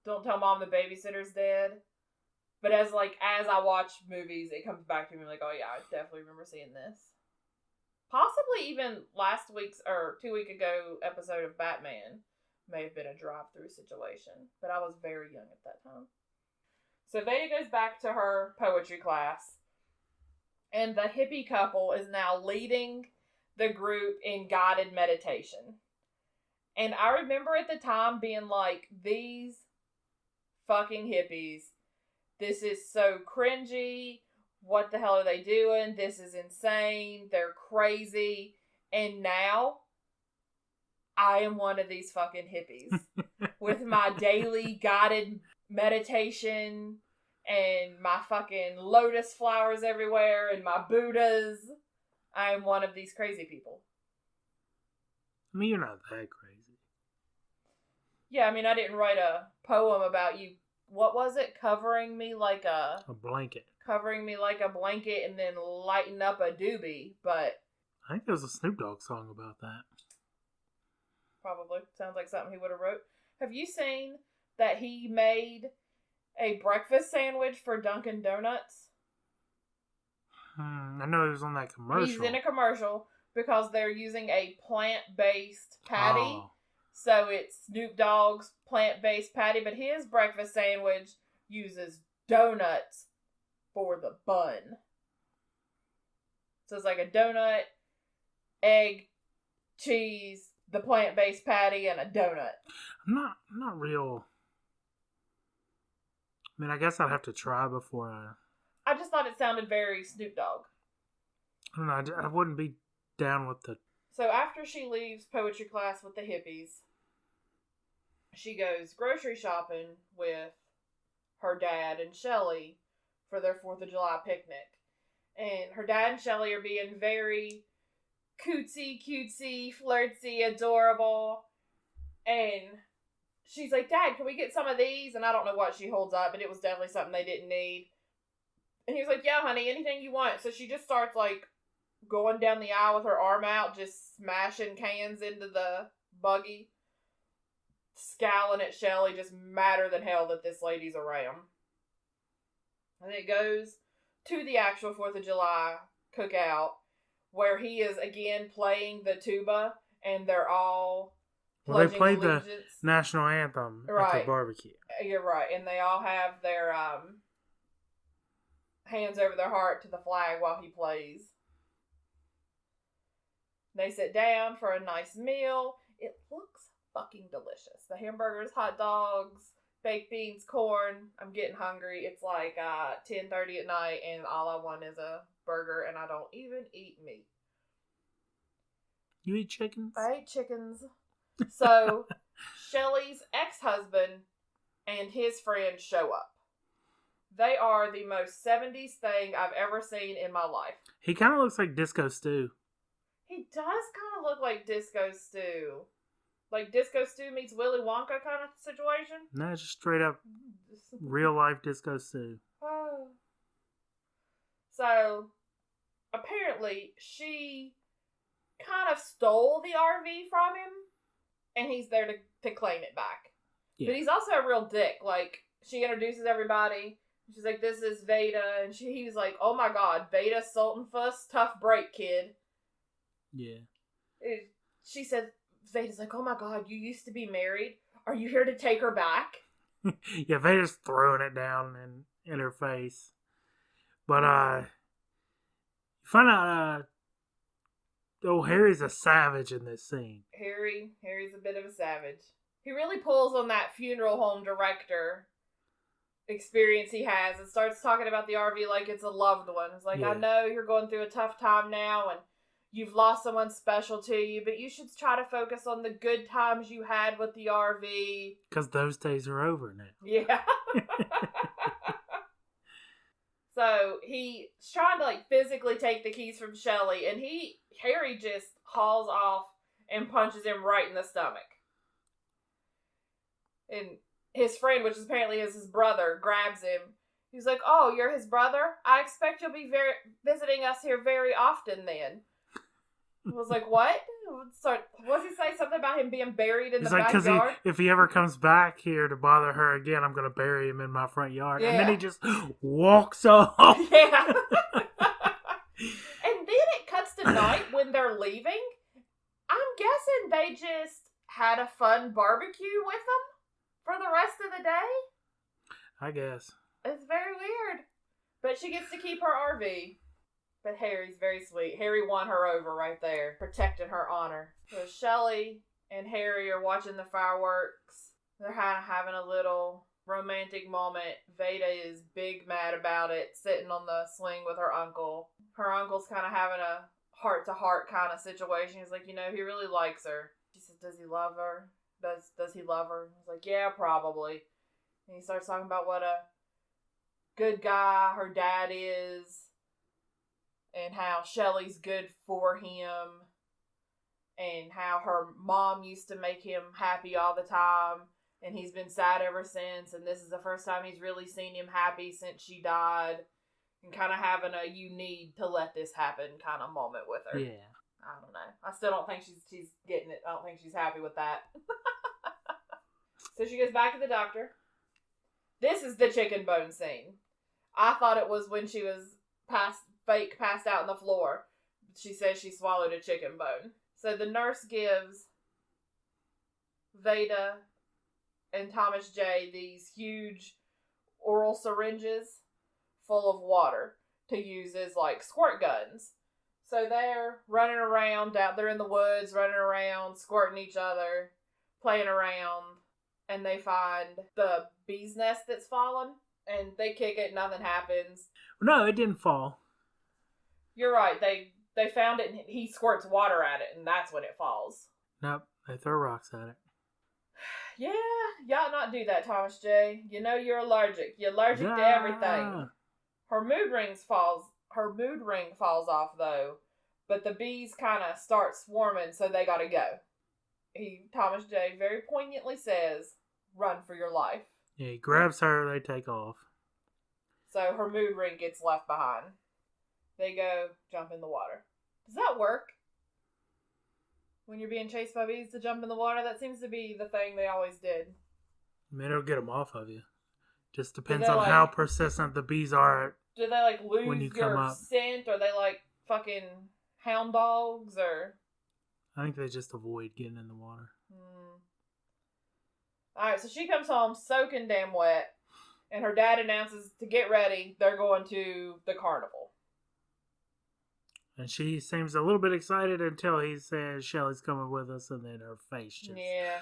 Don't Tell Mom the Babysitter's Dead. But as I watch movies, it comes back to me like, oh yeah, I definitely remember seeing this. Possibly even last week's, or 2 week ago episode of Batman may have been a drive-through situation. But I was very young at that time. So Veda goes back to her poetry class. And the hippie couple is now leading the group in guided meditation. And I remember at the time being like, these fucking hippies, this is so cringy. What the hell are they doing? This is insane. They're crazy. And now, I am one of these fucking hippies. With my daily guided meditation and my fucking lotus flowers everywhere and my Buddhas. I am one of these crazy people. I mean, you're not that crazy. Yeah, I mean, I didn't write a poem about you. What was it? Covering me like a blanket. Covering me like a blanket and then lighting up a doobie, but I think there was a Snoop Dogg song about that. Probably. Sounds like something he would have wrote. Have you seen that he made a breakfast sandwich for Dunkin' Donuts? I know he was on that commercial. He's in a commercial because they're using a plant-based patty. Oh. So it's Snoop Dogg's plant-based patty, but his breakfast sandwich uses donuts for the bun. So it's like a donut, egg, cheese, the plant-based patty, and a donut. I'm not real. I mean, I guess I'd have to try before I just thought it sounded very Snoop Dogg. I don't know. I wouldn't be down with the... So after she leaves poetry class with the hippies, she goes grocery shopping with her dad and Shelly for their 4th of July picnic. And her dad and Shelly are being very cutesy, flirty, adorable. And she's like, Dad, can we get some of these? And I don't know what she holds up, but it was definitely something they didn't need. And he was like, yeah, honey, anything you want. So she just starts, like, going down the aisle with her arm out, just smashing cans into the buggy, scowling at Shelly, just madder than hell that this lady's around. And it goes to the actual 4th of July cookout, where he is again playing the tuba, and they're all well, they played allegiance. the national anthem at the barbecue. You're right, and they all have their hands over their heart to the flag while he plays. They sit down for a nice meal. It looks fucking delicious. The hamburgers, hot dogs, baked beans, corn. I'm getting hungry. It's like 10:30 at night, and all I want is a burger, and I don't even eat meat. You eat chickens? I eat chickens. So, Shelly's ex-husband and his friend show up. They are the most 70s thing I've ever seen in my life. He kind of looks like Disco Stew. He does kind of look like Disco Stew. Like Disco Stew meets Willy Wonka kind of situation? No, just straight up real life Disco Stew. Oh. So, apparently, she kind of stole the RV from him, and he's there to claim it back. Yeah. But he's also a real dick. Like, she introduces everybody. She's like, this is Veda. And he was like, oh my god, Veda Sultanfuss, tough break, kid. Yeah. She said, Veda's like, oh my god, you used to be married? Are you here to take her back? Yeah, Veda's throwing it down in her face. But, you find out, Harry's a savage in this scene. Harry's a bit of a savage. He really pulls on that funeral home director experience he has and starts talking about the RV like it's a loved one. It's like, yeah. I know you're going through a tough time now and you've lost someone special to you, but you should try to focus on the good times you had with the RV. Because those days are over now. Yeah. So he's trying to like physically take the keys from Shelly, and Harry just hauls off and punches him right in the stomach. And his friend, which apparently is his brother, grabs him. He's like, oh, you're his brother? I expect you'll be visiting us here very often then. I was like, what? Was he saying something about him being buried in the backyard? Because if he ever comes back here to bother her again, I'm going to bury him in my front yard. Yeah. And then he just walks off. Yeah. And then it cuts to night when they're leaving. I'm guessing they just had a fun barbecue with them for the rest of the day. I guess. It's very weird. But she gets to keep her RV. But Harry's very sweet. Harry won her over right there, protecting her honor. So Shelly and Harry are watching the fireworks. They're kind of having a little romantic moment. Veda is big mad about it, sitting on the swing with her uncle. Her uncle's kind of having a heart-to-heart kind of situation. He's like, he really likes her. She says, does he love her? Does he love her? He's like, yeah, probably. And he starts talking about what a good guy her dad is. And how Shelly's good for him. And how her mom used to make him happy all the time. And he's been sad ever since. And this is the first time he's really seen him happy since she died. And kind of having a you need to let this happen kind of moment with her. Yeah. I don't know. I still don't think she's getting it. I don't think she's happy with that. So she goes back to the doctor. This is the chicken bone scene. I thought it was when she was passed out on the floor. She says she swallowed a chicken bone. So the nurse gives Veda and Thomas J these huge oral syringes full of water to use as like squirt guns. So they're running around out there in the woods, running around, squirting each other, playing around, and they find the bee's nest that's fallen, and they kick it, nothing happens. No, it didn't fall. You're right. They they found it and he squirts water at it, and that's when it falls. Nope, they throw rocks at it. Yeah, y'all not do that, Thomas J. You know you're allergic. You're allergic to everything. Her mood ring falls off though, but the bees kind of start swarming, so they gotta go. Thomas J. very poignantly says, "Run for your life." Yeah, he grabs her. They take off. So her mood ring gets left behind. They go jump in the water. Does that work? When you're being chased by bees to jump in the water, that seems to be the thing they always did. I mean, it'll get them off of you. Just depends on how persistent the bees are. Do they like lose when you come your up. scent? Or they like fucking hound dogs? Or I think they just avoid getting in the water. Alright, so she comes home soaking damn wet, and her dad announces to get ready. They're going to the carnival. And she seems a little bit excited until he says Shelly's coming with us, and then her face just... Yeah.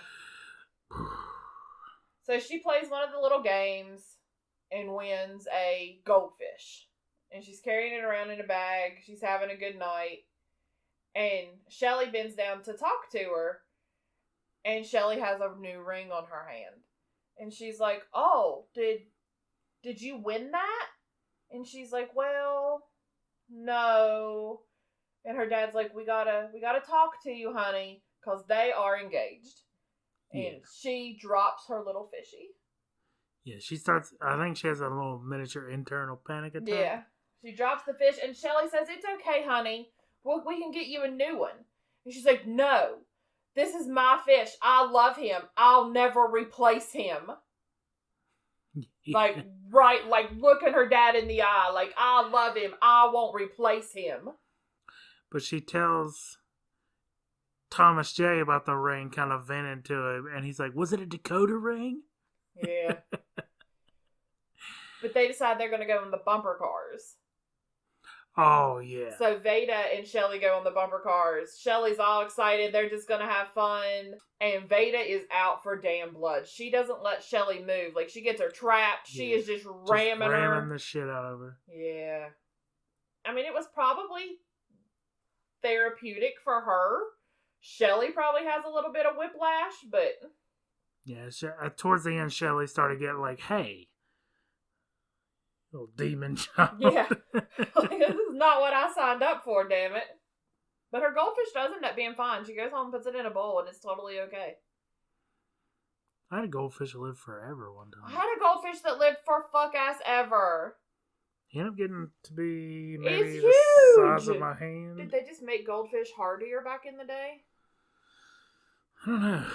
So she plays one of the little games and wins a goldfish. And she's carrying it around in a bag. She's having a good night. And Shelly bends down to talk to her. And Shelly has a new ring on her hand. And she's like, "Oh, did you win that?" And she's like, "Well, no." And her dad's like, we gotta talk to you, honey, because they are engaged. And she drops her little fishy. Yeah, she starts, I think she has a little miniature internal panic attack. Yeah. She drops the fish, and Shelly says, "It's okay, honey. We can get you a new one." And she's like, "No. This is my fish. I love him. I'll never replace him." Like, right, like, looking her dad in the eye. Like, I love him. I won't replace him. But she tells Thomas J about the ring, kind of venting to him, and he's like, "Was it a Dakota ring?" Yeah. But they decide they're going to go in the bumper cars. Oh, yeah. So Veda and Shelly go on the bumper cars. Shelly's all excited. They're just going to have fun. And Veda is out for damn blood. She doesn't let Shelly move. Like, she gets her trapped. She is just ramming her. Ramming the shit out of her. Yeah. I mean, it was probably therapeutic for her. Shelly probably has a little bit of whiplash, but... Yeah, towards the end, Shelly started getting like, "Hey, little demon child." Yeah. Like, this is not what I signed up for, damn it. But her goldfish does end up being fine. She goes home and puts it in a bowl, and it's totally okay. I had a goldfish that lived forever one time. I had a goldfish that lived for fuck-ass ever. He ended up getting to be maybe It's the huge! size of my hand. Did they just make goldfish hardier back in the day? I don't know.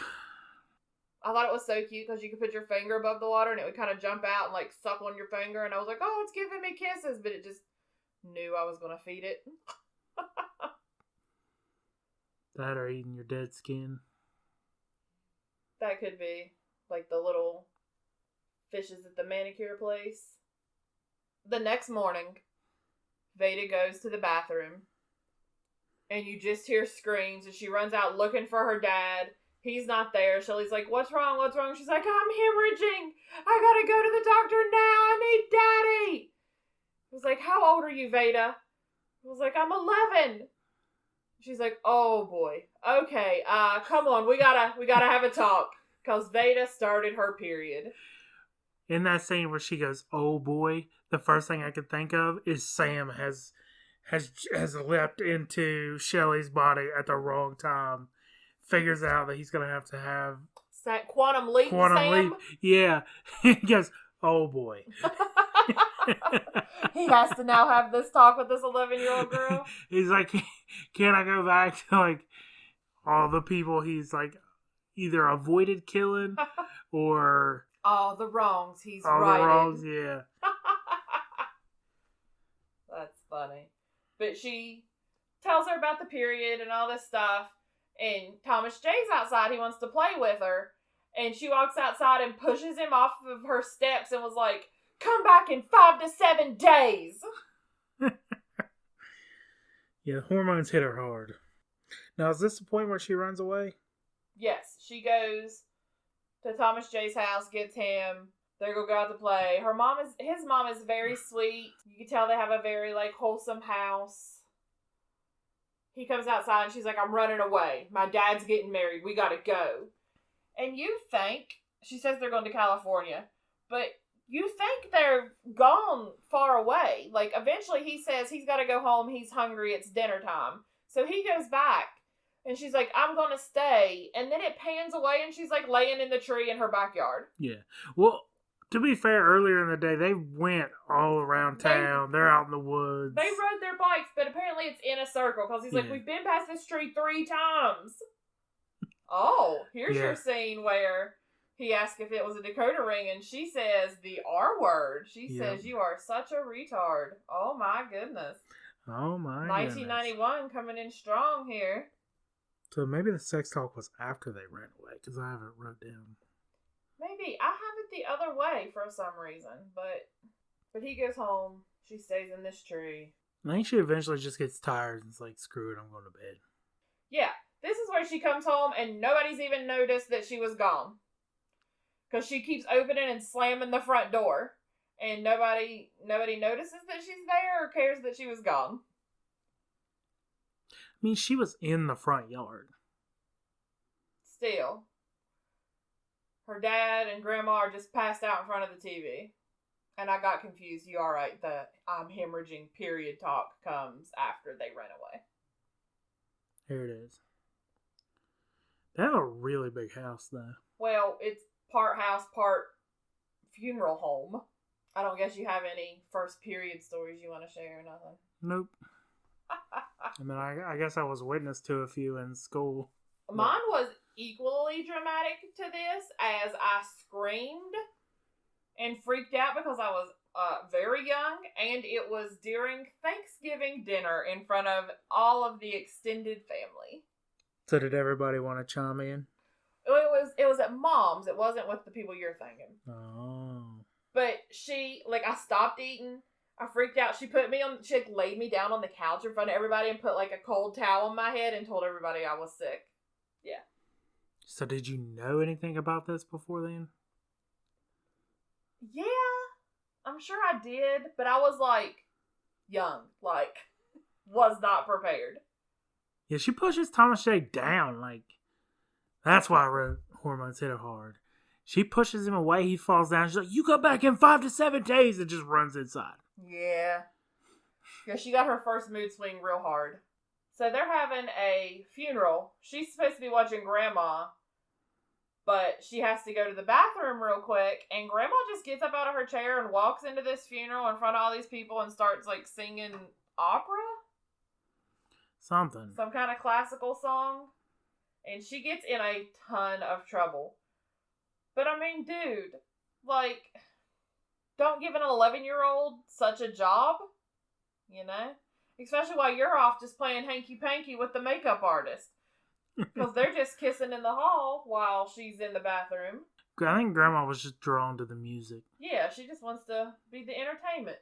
I thought it was so cute because you could put your finger above the water and it would kind of jump out and like suck on your finger. And I was like, "Oh, it's giving me kisses." But it just knew I was going to feed it. That or eating your dead skin. That could be. Like the little fishes at the manicure place. The next morning, Veda goes to the bathroom. And you just hear screams. And she runs out looking for her dad. He's not there. Shelly's like, "What's wrong? What's wrong?" She's like, "I'm hemorrhaging. I gotta go to the doctor now. I need daddy." I was like, "How old are you, Veda?" I was like, "I'm 11. She's like, "Oh boy. Okay. Come on. We gotta have a talk." Cause Veda started her period. In that scene where she goes, "Oh boy," the first thing I could think of is Sam has leapt into Shelly's body at the wrong time. Figures out that he's gonna have to have Quantum leap. Yeah. He goes, "Oh boy." He has to now have this talk with this 11-year-old girl. He's like, "Can I go back to like all the people he's like either avoided killing or all the wrongs he's all righted." the wrongs, yeah." That's funny. But she tells her about the period and all this stuff. And Thomas J's outside. He wants to play with her. And she walks outside and pushes him off of her steps and was like, "Come back in 5 to 7 days. Yeah, hormones hit her hard. Now, is this the point where she runs away? Yes, she goes to Thomas J's house, gets him. They're gonna go out to play. His mom is very sweet. You can tell they have a very like wholesome house. he comes outside and she's like, I'm running away. My dad's getting married. We gotta go. And you think, she says they're going to California, but you think they're gone far away. Like, eventually he says he's got to go home. He's hungry. It's dinner time. So he goes back. And she's like, I'm going to stay. And then it pans away and she's like laying in the tree in her backyard. Yeah. Well, to be fair, earlier in the day, they went all around town. They're out in the woods. They rode their bikes, but apparently it's in a circle. Because he's like, we've been past this tree 3 times. Oh, here's your scene where he asked if it was a decoder ring, and she says the R word. She says, you are such a retard. Oh, my goodness. Oh, my 1991 goodness. coming in strong here. So maybe the sex talk was after they ran away, because I haven't wrote down. Maybe. I have it the other way for some reason, but he goes home. She stays in this tree. I think she eventually just gets tired and is like, screw it, I'm going to bed. Yeah. This is where she comes home and nobody's even noticed that she was gone. Because she keeps opening and slamming the front door. And nobody notices that she's there or cares that she was gone. I mean, she was in the front yard. Still. Her dad and grandma are just passed out in front of the TV. And I got confused. You alright, the I'm hemorrhaging period talk comes after they ran away. Here it is. They have a really big house, though. Well, it's part house, part funeral home. I don't guess you have any first period stories you want to share or nothing. Nope. I mean, I guess I was witness to a few in school. Mine was equally dramatic to this, as I screamed and freaked out because I was very young, and it was during Thanksgiving dinner in front of all of the extended family. So did everybody want to chime in? It was at Mom's. It wasn't with the people you're thinking. Oh. But I stopped eating. I freaked out. She laid me down on the couch in front of everybody and put a cold towel on my head and told everybody I was sick. Yeah. So did you know anything about this before then? Yeah. I'm sure I did, but I was young. Was not prepared. Yeah, she pushes Thomas J down. That's why I wrote Hormones Hit Her Hard. She pushes him away. He falls down. She's like, you come back in 5 to 7 days, and just runs inside. Yeah. Yeah, she got her first mood swing real hard. So they're having a funeral. She's supposed to be watching Grandma, but she has to go to the bathroom real quick, and Grandma just gets up out of her chair and walks into this funeral in front of all these people and starts, singing opera? Something. Some kind of classical song. And she gets in a ton of trouble. But I mean, dude, don't give an 11-year-old such a job, Especially while you're off just playing hanky-panky with the makeup artist. Because they're just kissing in the hall while she's in the bathroom. I think Grandma was just drawn to the music. Yeah, she just wants to be the entertainment.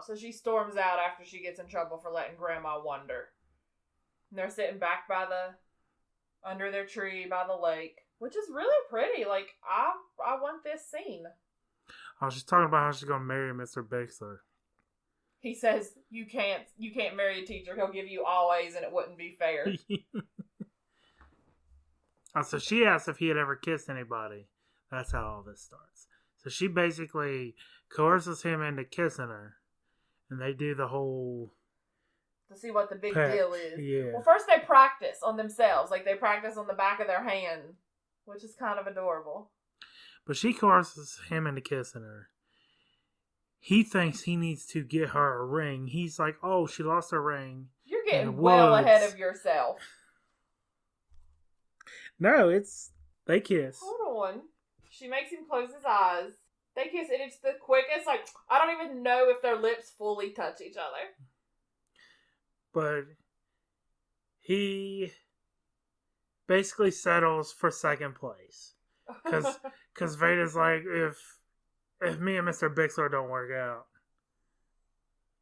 So she storms out after she gets in trouble for letting Grandma wander. And they're sitting back under their tree by the lake, which is really pretty. I want this scene. I was just talking about how she's gonna marry Mr. Bixler. He says you can't marry a teacher. He'll give you always, and it wouldn't be fair. So she asked if he had ever kissed anybody. That's how all this starts. So she basically coerces him into kissing her, and they do the whole to see what the big deal is. Yeah. Well, first they practice on themselves. They practice on the back of their hand, which is kind of adorable. But she coerces him into kissing her. He thinks he needs to get her a ring. He's like, oh, she lost her ring. You're getting well ahead of yourself. No, they kiss. Hold on. She makes him close his eyes. They kiss, and it's the quickest. I don't even know if their lips fully touch each other. But he basically settles for second place. Because Veda's like, if me and Mr. Bixler don't work out,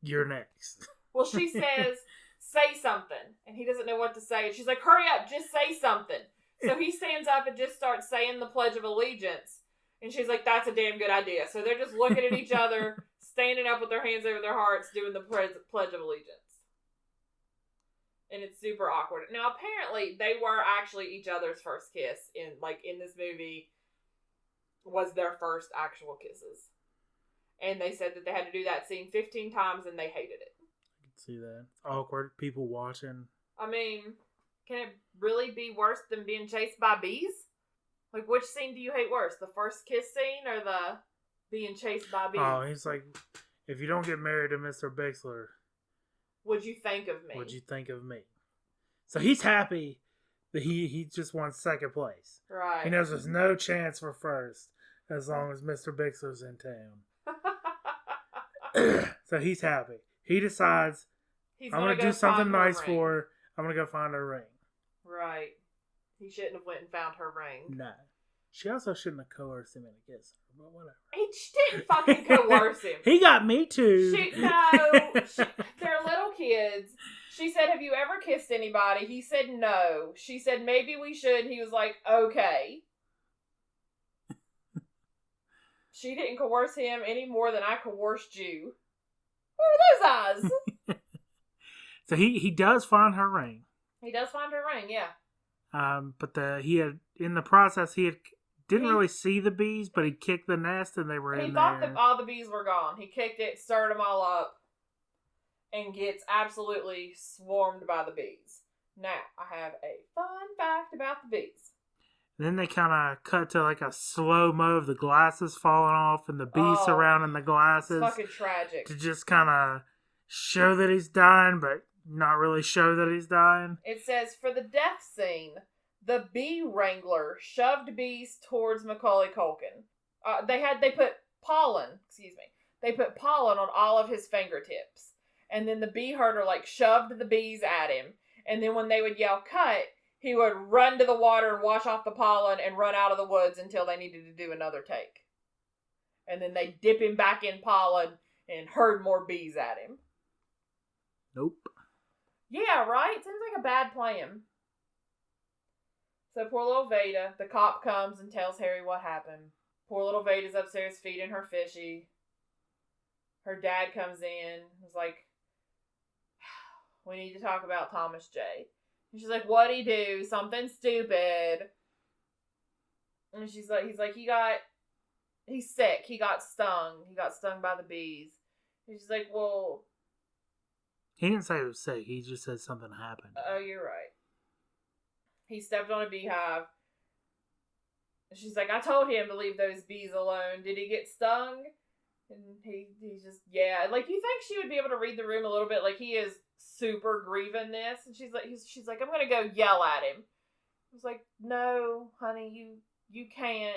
you're next. Well, she says, say something. And he doesn't know what to say. And she's like, hurry up, just say something. So he stands up and just starts saying the Pledge of Allegiance. And she's like, that's a damn good idea. So they're just looking at each other, standing up with their hands over their hearts, doing the Pledge of Allegiance. And it's super awkward. Now, apparently, they were actually each other's first kiss in this movie was their first actual kisses. And they said that they had to do that scene 15 times and they hated it. I can see that. It's awkward. People watching. I mean, can it really be worse than being chased by bees? Like, which scene do you hate worse? The first kiss scene or the being chased by bees? Oh, he's like, if you don't get married to Mr. Bixler, what'd you think of me? What'd you think of me? So he's happy that he just won second place. Right. He knows there's no chance for first as long as Mr. Bixler's in town. So he's happy. He decides, I'm going to do something nice for her. I'm going to go find her ring. Right. He shouldn't have went and found her ring. No. She also shouldn't have coerced him into kissing her, but whatever. He didn't fucking coerce him. He got me too. They're little kids. She said, have you ever kissed anybody? He said no. She said, maybe we should. He was like, okay. She didn't coerce him any more than I coerced you. Where are those eyes? So he does find her ring. He does find her ring, yeah. But in the process he didn't really see the bees, but he kicked the nest and they were in there. He thought that all the bees were gone. He kicked it, stirred them all up, and gets absolutely swarmed by the bees. Now, I have a fun fact about the bees. And then they kind of cut to like a slow-mo of the glasses falling off and the bees surrounding the glasses. It's fucking tragic. To just kind of show that he's dying, but not really show that he's dying. It says, for the death scene, the bee wrangler shoved bees towards Macaulay Culkin. They put pollen on all of his fingertips. And then the bee herder shoved the bees at him. And then when they would yell cut, he would run to the water and wash off the pollen and run out of the woods until they needed to do another take. And then they dip him back in pollen and herd more bees at him. Nope. Yeah, right? Seems like a bad plan. So poor little Veda, the cop comes and tells Harry what happened. Poor little Veda's upstairs feeding her fishy. Her dad comes in. He's like, we need to talk about Thomas J. And she's like, what'd he do? Something stupid. And he's like, he's sick. He got stung. He got stung by the bees. And she's like, well... He didn't say he was sick. He just said something happened. Oh, you're right. He stepped on a beehive. She's like, I told him to leave those bees alone. Did he get stung? And he's just, yeah. You think she would be able to read the room a little bit? He is super grieving this. And she's like, I'm going to go yell at him. I was like, no, honey, you can't.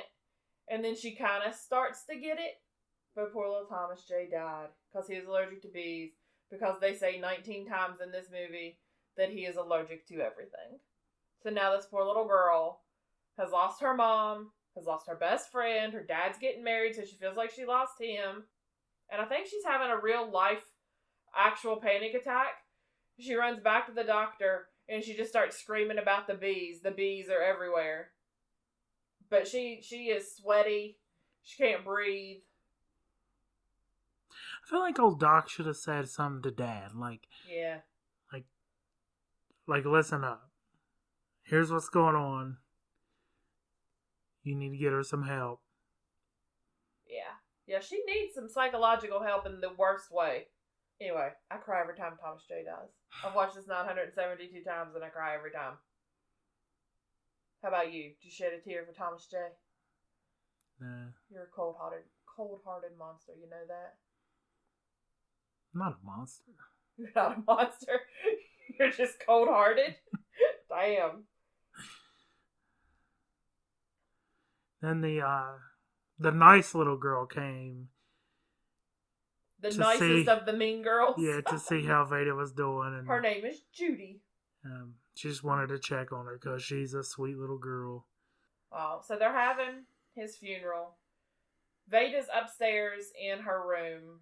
And then she kind of starts to get it. But poor little Thomas J. died because he was allergic to bees. Because they say 19 times in this movie that he is allergic to everything. So now this poor little girl has lost her mom, has lost her best friend, her dad's getting married, so she feels like she lost him. And I think she's having a real life, actual panic attack. She runs back to the doctor, and she just starts screaming about the bees. The bees are everywhere. But she is sweaty. She can't breathe. I feel like old Doc should have said something to Dad. Yeah. Listen up. Here's what's going on. You need to get her some help. Yeah. Yeah, she needs some psychological help in the worst way. Anyway, I cry every time Thomas J dies. I've watched this 972 times and I cry every time. How about you? Did you shed a tear for Thomas J? Nah. You're a cold-hearted monster, you know that? I'm not a monster. You're not a monster. You're just cold-hearted. Damn. Then the nice little girl came. The nicest of the mean girls. Yeah, to see how Veda was doing. And her name is Judy. She just wanted to check on her because she's a sweet little girl. Oh, so they're having his funeral. Veda's upstairs in her room.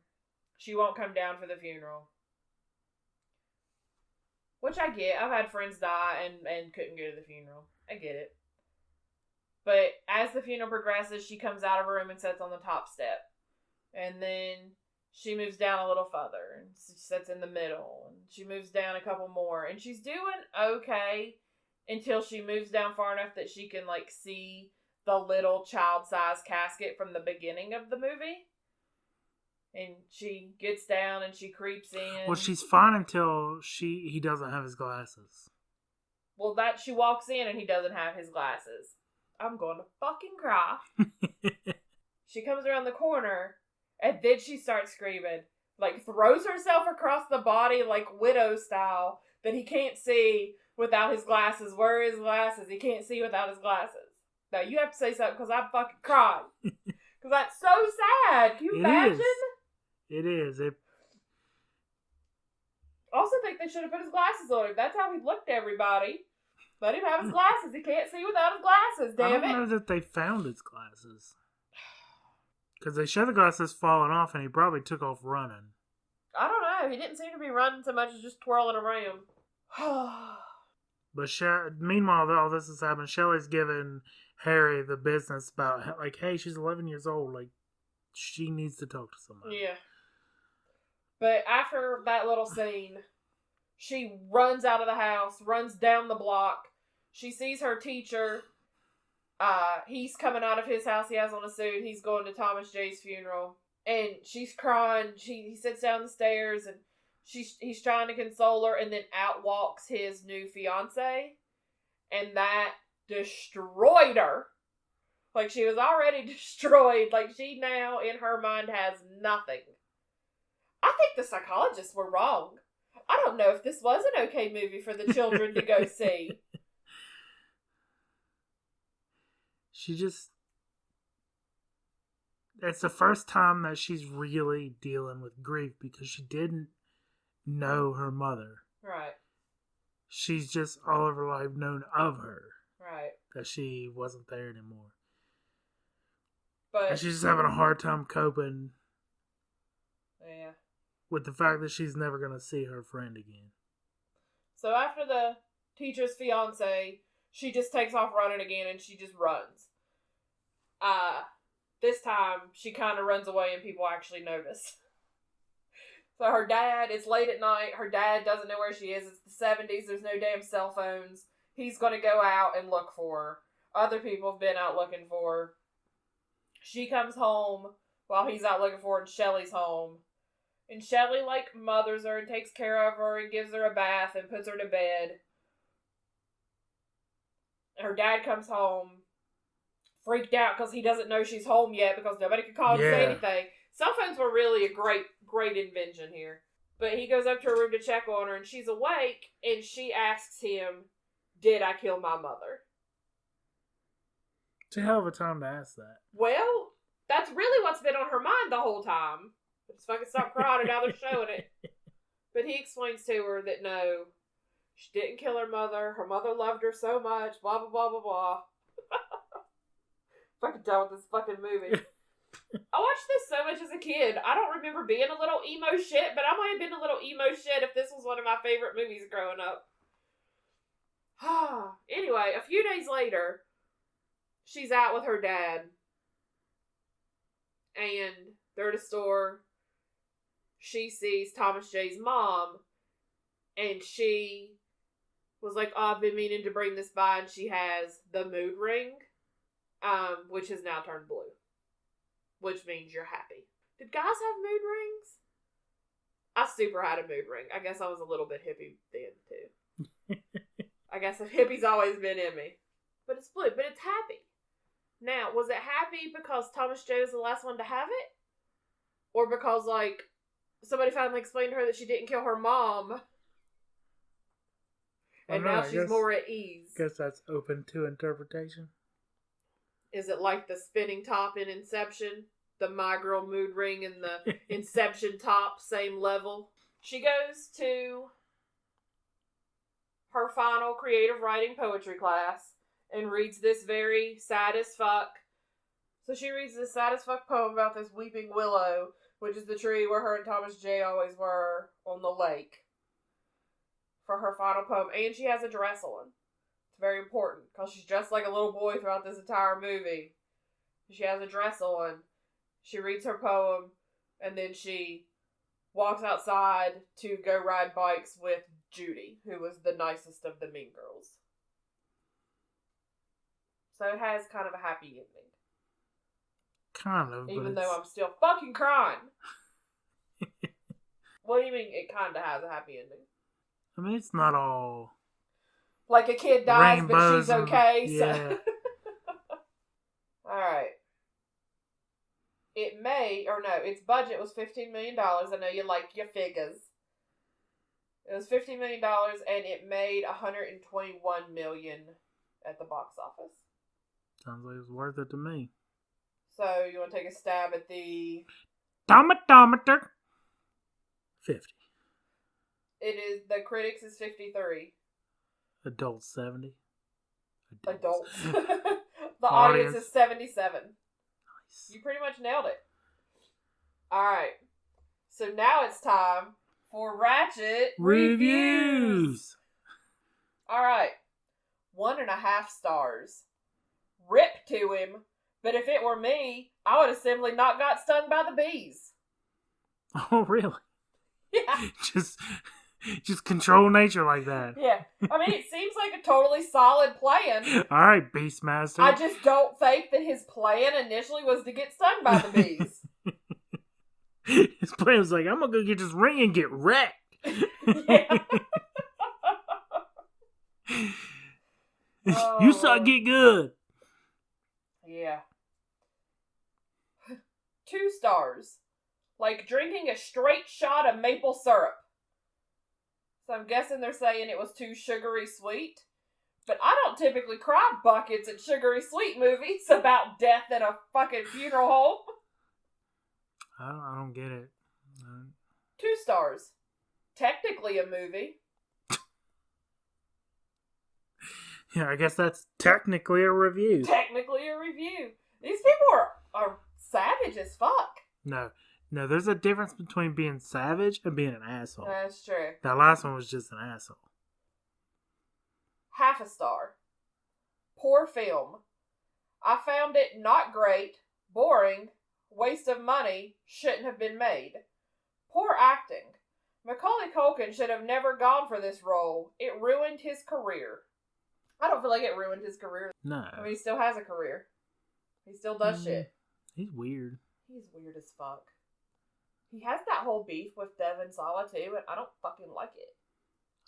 She won't come down for the funeral. Which I get. I've had friends die and couldn't go to the funeral. I get it. But as the funeral progresses, she comes out of her room and sits on the top step. And then she moves down a little further and she sits in the middle, and she moves down a couple more, and she's doing okay until she moves down far enough that she can like see the little child-sized casket from the beginning of the movie. And she gets down and she creeps in. Well, she's fine until he doesn't have his glasses. Well, she walks in and he doesn't have his glasses. I'm going to fucking cry. She comes around the corner, and then she starts screaming. Like, throws herself across the body like Widow style, that he can't see without his glasses. Where are his glasses? He can't see without his glasses. Now, you have to say something, because I'm fucking crying. Because that's so sad. Can you imagine? It is. I also think they should have put his glasses on him. That's how he looked to everybody. Let him have his glasses. He can't see without his glasses, damn it. I don't know that they found his glasses. Because they show the glasses falling off, and he probably took off running. I don't know. He didn't seem to be running so much as just twirling around. But meanwhile, all this is happening. Shelley's giving Harry the business about, like, hey, she's 11 years old. Like, she needs to talk to somebody. Yeah. But after that little scene, she runs out of the house, runs down the block. She sees her teacher. He's coming out of his house. He has on a suit. He's going to Thomas J's funeral. And she's crying. He sits down the stairs, and he's trying to console her, and then out walks his new fiance. And that destroyed her. Like, she was already destroyed. Like, she now, in her mind, has nothing. I think the psychologists were wrong. I don't know if this was an okay movie for the children to go see. It's the first time that she's really dealing with grief, because she didn't know her mother. Right. She's just all of her life known of her. Right. That she wasn't there anymore. But and she's just having a hard time coping. Yeah. With the fact that she's never going to see her friend again. So after the teacher's fiance, she just takes off running again, and she just runs. This time, she kind of runs away and people actually notice. So her dad, it's late at night, her dad doesn't know where she is. It's the 70s, there's no damn cell phones. He's going to go out and look for her. Other people have been out looking for her. She comes home while he's out looking for her, and Shelley's home. And Shelley, like, mothers her and takes care of her and gives her a bath and puts her to bed. Her dad comes home, freaked out because he doesn't know she's home yet because nobody can call and say anything. Cell phones were really a great invention here. But he goes up to her room to check on her, and she's awake, and she asks him, did I kill my mother? It's a hell of a time to ask that. Well, that's really what's been on her mind the whole time. Just fucking stop crying, and now they're showing it. But he explains to her that no, she didn't kill her mother. Her mother loved her so much, blah, blah, blah, blah, blah. Fucking done with this fucking movie. I watched this so much as a kid. I don't remember being a little emo shit, but I might have been a little emo shit if this was one of my favorite movies growing up. Anyway, a few days later, she's out with her dad. And they're at a store. She sees Thomas J's mom. And she was like, oh, I've been meaning to bring this by. And she has the mood ring. Which has now turned blue. Which means you're happy. Did guys have mood rings? I super had a mood ring. I guess I was a little bit hippie then, too. I guess the hippie's always been in me. But it's blue. But it's happy. Now, was it happy because Thomas J was the last one to have it? Or because, like, somebody finally explained to her that she didn't kill her mom? And now she's more at ease. Guess that's open to interpretation. Is it like the spinning top in Inception? The My Girl mood ring and the Inception top, same level? She goes to her final creative writing poetry class and reads this very sad as fuck. So she reads this sad as fuck poem about this weeping willow, which is the tree where her and Thomas J always were on the lake, for her final poem. And she has a dress on. It's very important because she's dressed like a little boy throughout this entire movie. She has a dress on. She reads her poem, And then she walks outside to go ride bikes with Judy, who was the nicest of the Mean Girls. So it has kind of a happy ending. Kind of. Even though I'm still fucking crying. What do you mean it kind of has a happy ending? I mean, it's not all... Like a kid dies, but she's okay. Yeah. So. Alright. Its budget was $15 million. I know you like your figures. It was $15 million and it made $121 million at the box office. Sounds like it's worth it to me. So, you want to take a stab at the... Tomater. 50. It is, the critics is 53. Adults 70. Adults. The audience is 77. Nice. You pretty much nailed it. Alright. So now it's time for Ratchet Reviews. Alright. 1.5 stars. Rip to him. But if it were me, I would have simply not got stung by the bees. Oh, really? Yeah. Just control nature like that. Yeah. I mean, it seems like a totally solid plan. All right, Beastmaster. I just don't think that his plan initially was to get stung by the bees. His plan was like, I'm going to go get this ring and get wrecked. Yeah. You suck, get good. Yeah. 2 stars. Like drinking a straight shot of maple syrup. So I'm guessing they're saying it was too sugary sweet. But I don't typically cry buckets at sugary sweet movies about death at a fucking funeral home. I don't get it. 2 stars. Technically a movie. Yeah, I guess that's technically a review. Technically a review. These people are savage as fuck. No, there's a difference between being savage and being an asshole. That's true. That last one was just an asshole. 0.5 star. Poor film. I found it not great, boring, waste of money, shouldn't have been made. Poor acting. Macaulay Culkin should have never gone for this role. It ruined his career. I don't feel like it ruined his career. No. I mean, he still has a career. He still does shit. He's weird. He's weird as fuck. He has that whole beef with Devon Sawa too, and I don't fucking like it.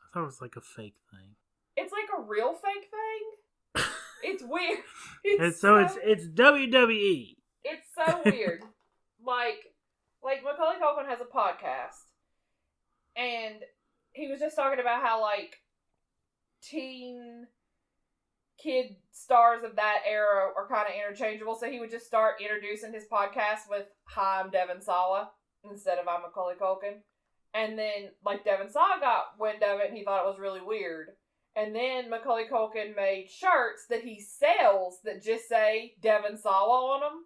I thought it was like a fake thing. It's like a real fake thing. It's weird. It's WWE. It's so weird. like Macaulay Culkin has a podcast, and he was just talking about how like teen kid stars of that era are kind of interchangeable. So he would just start introducing his podcast with "Hi, I'm Devon Sawa" instead of "I'm Macaulay Culkin." And then like Devon Sawa got wind of it, and he thought it was really weird. And then Macaulay Culkin made shirts that he sells that just say Devon Sawa on them.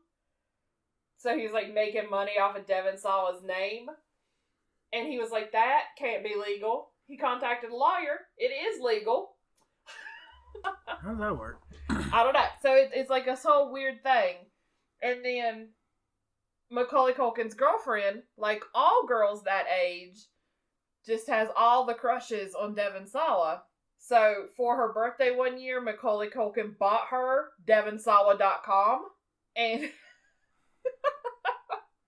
So he was like making money off of Devon Sawa's name. And he was like, that can't be legal. He contacted a lawyer. It is legal. How does that work? I don't know. So it's like this whole weird thing. And then Macaulay Culkin's girlfriend, like all girls that age, just has all the crushes on Devon Sawa. So, for her birthday one year, Macaulay Culkin bought her devonsawa.com, and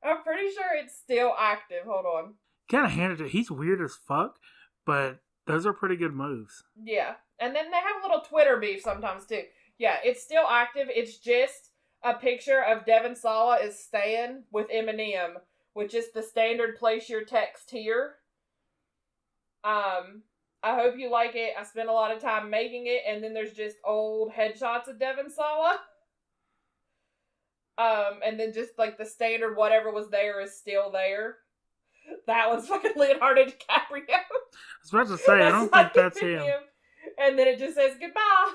I'm pretty sure it's still active. Hold on. Gotta hand it to him. He's weird as fuck, but those are pretty good moves. Yeah. And then they have a little Twitter beef sometimes, too. Yeah, it's still active. It's just a picture of Devon Sawa is staying with Eminem, which is the standard place your text here. I hope you like it. I spent a lot of time making it, and then there's just old headshots of Devon Sawa. And then just like the standard whatever was there is still there. That was fucking Leonardo DiCaprio. I was about to say, I don't think that's him. And then it just says goodbye.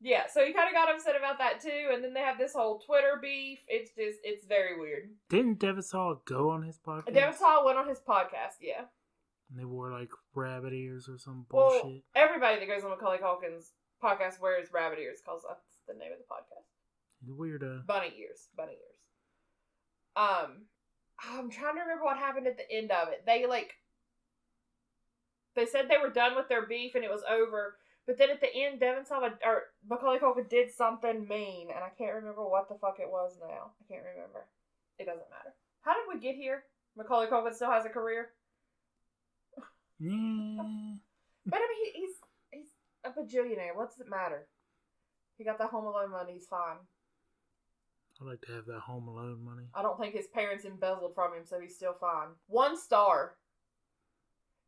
Yeah, so he kind of got upset about that too, and then they have this whole Twitter beef. It's very weird. Didn't Devon Sawa go on his podcast? Devon Sawa went on his podcast, yeah. And they wore like rabbit ears or some bullshit. Well, everybody that goes on Macaulay Culkin's podcast wears rabbit ears because that's the name of the podcast. He's a weirdo. Bunny ears. I'm trying to remember what happened at the end of it. They said they were done with their beef and it was over. But then at the end, Devon Sawa or Macaulay Culkin did something mean, and I can't remember what the fuck it was now. I can't remember. It doesn't matter. How did we get here? Macaulay Culkin still has a career. Yeah. But I mean, he's a bajillionaire. What does it matter? He got the Home Alone money. He's fine. I'd like to have that Home Alone money. I don't think his parents embezzled from him, so he's still fine. 1 star.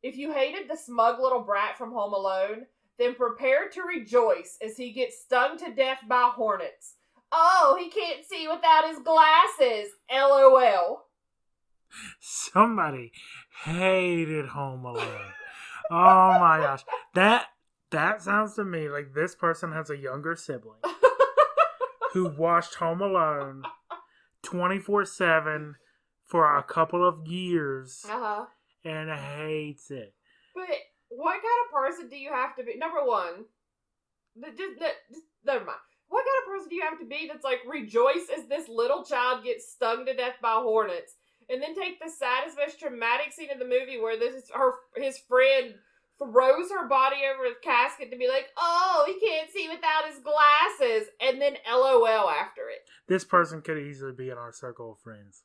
If you hated the smug little brat from Home Alone, then prepare to rejoice as he gets stung to death by hornets. Oh, he can't see without his glasses. LOL. Somebody hated Home Alone. Oh my gosh. That sounds to me like this person has a younger sibling who watched Home Alone 24/7 for a couple of years and hates it. But what kind of person do you have to be? Number one, just never mind. What kind of person do you have to be that's like rejoice as this little child gets stung to death by hornets, and then take the saddest, most traumatic scene of the movie where his friend throws her body over his casket to be like, oh, he can't see without his glasses, and then LOL after it. This person could easily be in our circle of friends.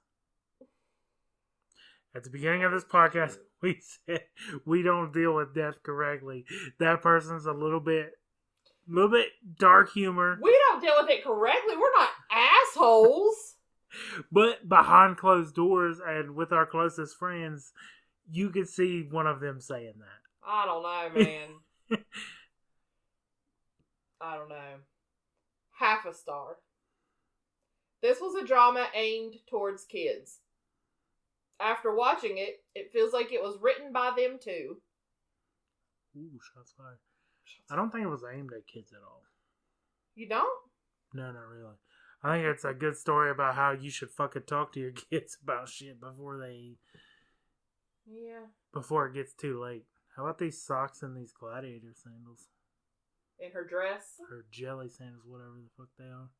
At the beginning of this podcast, we said we don't deal with death correctly. That person's a little bit dark humor. We don't deal with it correctly. We're not assholes. But behind closed doors and with our closest friends, you could see one of them saying that. I don't know, man. I don't know. 0.5 star. This was a drama aimed towards kids. After watching it, it feels like it was written by them too. Ooh, shots fired. I don't think it was aimed at kids at all. You don't? No, not really. I think it's a good story about how you should fucking talk to your kids about shit before it gets too late. How about these socks and these gladiator sandals? In her dress? Or jelly sandals, whatever the fuck they are.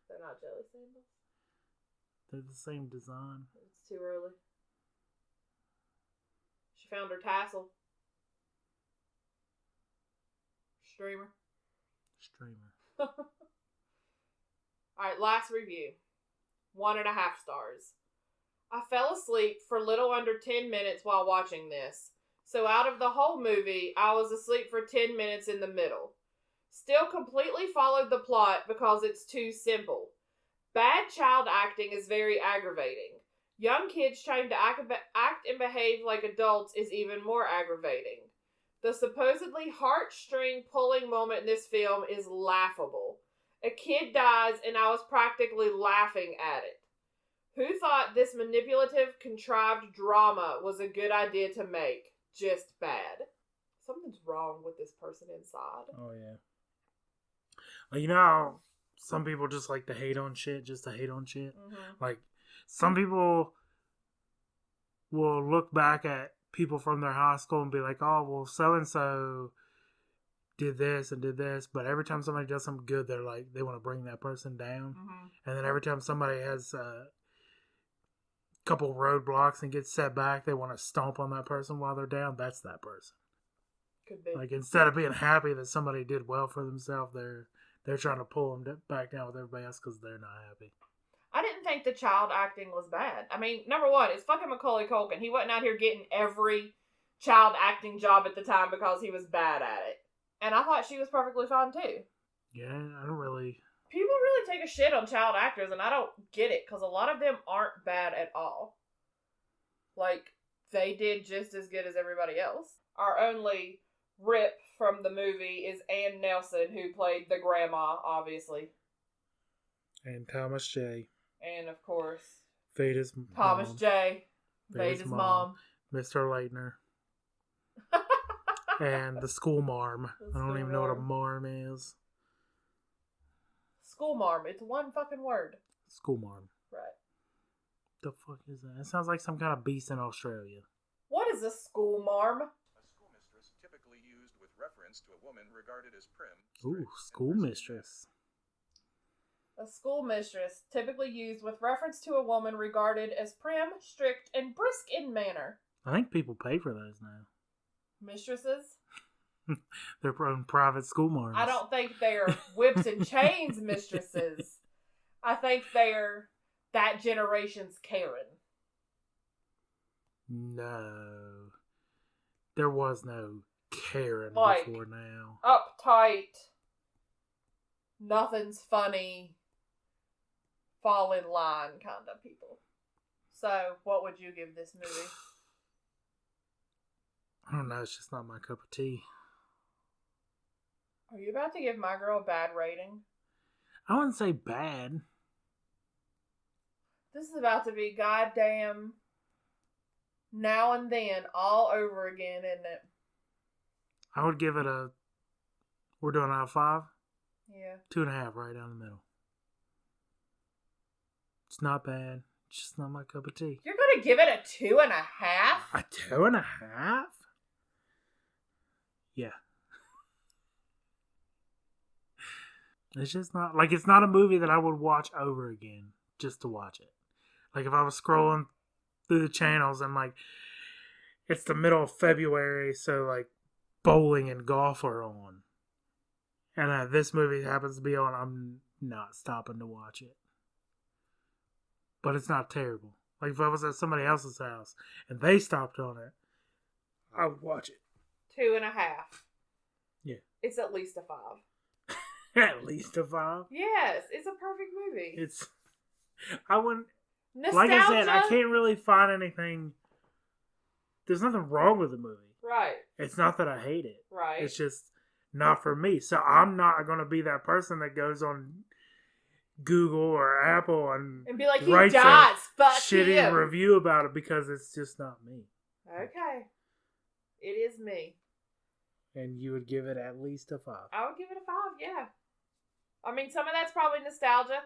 They're not jelly sandals. They're the same design. It's too early. She found her tassel. Streamer. Alright, last review. 1.5 stars. I fell asleep for little under 10 minutes while watching this. So out of the whole movie, I was asleep for 10 minutes in the middle. Still completely followed the plot because it's too simple. Bad child acting is very aggravating. Young kids trying to act and behave like adults is even more aggravating. The supposedly heartstring pulling moment in this film is laughable. A kid dies and I was practically laughing at it. Who thought this manipulative, contrived drama was a good idea to make? Just bad. Something's wrong with this person inside. Oh, yeah. Well, you know how some people just like to hate on shit just to hate on shit? Mm-hmm. Like, some people will look back at people from their high school and be like, oh, well, so-and-so did this and did this. But every time somebody does something good, they're like, they want to bring that person down. Mm-hmm. And then every time somebody has a couple roadblocks and gets set back, they want to stomp on that person while they're down. That's that person. Could be. Like, instead of being happy that somebody did well for themselves, they're trying to pull them back down with everybody else because they're not happy. I didn't think the child acting was bad. I mean, number one, it's fucking Macaulay Culkin. He wasn't out here getting every child acting job at the time because he was bad at it. And I thought she was perfectly fine too. Yeah, I don't really... People really take a shit on child actors, and I don't get it, because a lot of them aren't bad at all. Like, they did just as good as everybody else. Our only rip from the movie is Ann Nelson, who played the grandma, obviously. And Thomas J. And, of course, Veda's Thomas mom. J. Veda's mom. Mr. Leitner. And the school marm. I don't even know what a marm is. School marm. It's one fucking word. School marm. Right. The fuck is that? It sounds like some kind of beast in Australia. What is a school marm? A schoolmistress typically used with reference to a woman regarded as prim. Ooh, schoolmistress. A schoolmistress, typically used with reference to a woman regarded as prim, strict, and brisk in manner. I think people pay for those now. Mistresses? Their own private school marms. I don't think they're whips and chains mistresses. I think they're that generation's Karen. No. There was no Karen Like, before now. Uptight, nothing's funny, fall in line kind of people. So, what would you give this movie? I don't know, it's just not my cup of tea. Are you about to give My Girl a bad rating? I wouldn't say bad. This is about to be goddamn Now and Then all over again, isn't it? I would give it a... We're doing out of 5? Yeah. 2.5, right down the middle. It's not bad. It's just not my cup of tea. You're gonna give it a 2.5? A 2.5? Yeah. It's just not... Like, it's not a movie that I would watch over again just to watch it. Like, if I was scrolling through the channels and, like, it's the middle of February, so, like, bowling and golf are on. And this movie happens to be on, I'm not stopping to watch it. But it's not terrible. Like, if I was at somebody else's house and they stopped on it, I would watch it. 2.5. Yeah. It's at least a 5. At least a 5? Yes, it's a perfect movie. It's... I wouldn't... Nostalgia. Like I said, I can't really find anything... There's nothing wrong with the movie. Right. It's not that I hate it. Right. It's just not for me. So I'm not going to be that person that goes on Google or Apple and be like, he writes dies. a Fuck shitty him. review about it because it's just not me. Okay. It is me. And you would give it at least a 5. I would give it a 5, yeah. I mean, some of that's probably nostalgia.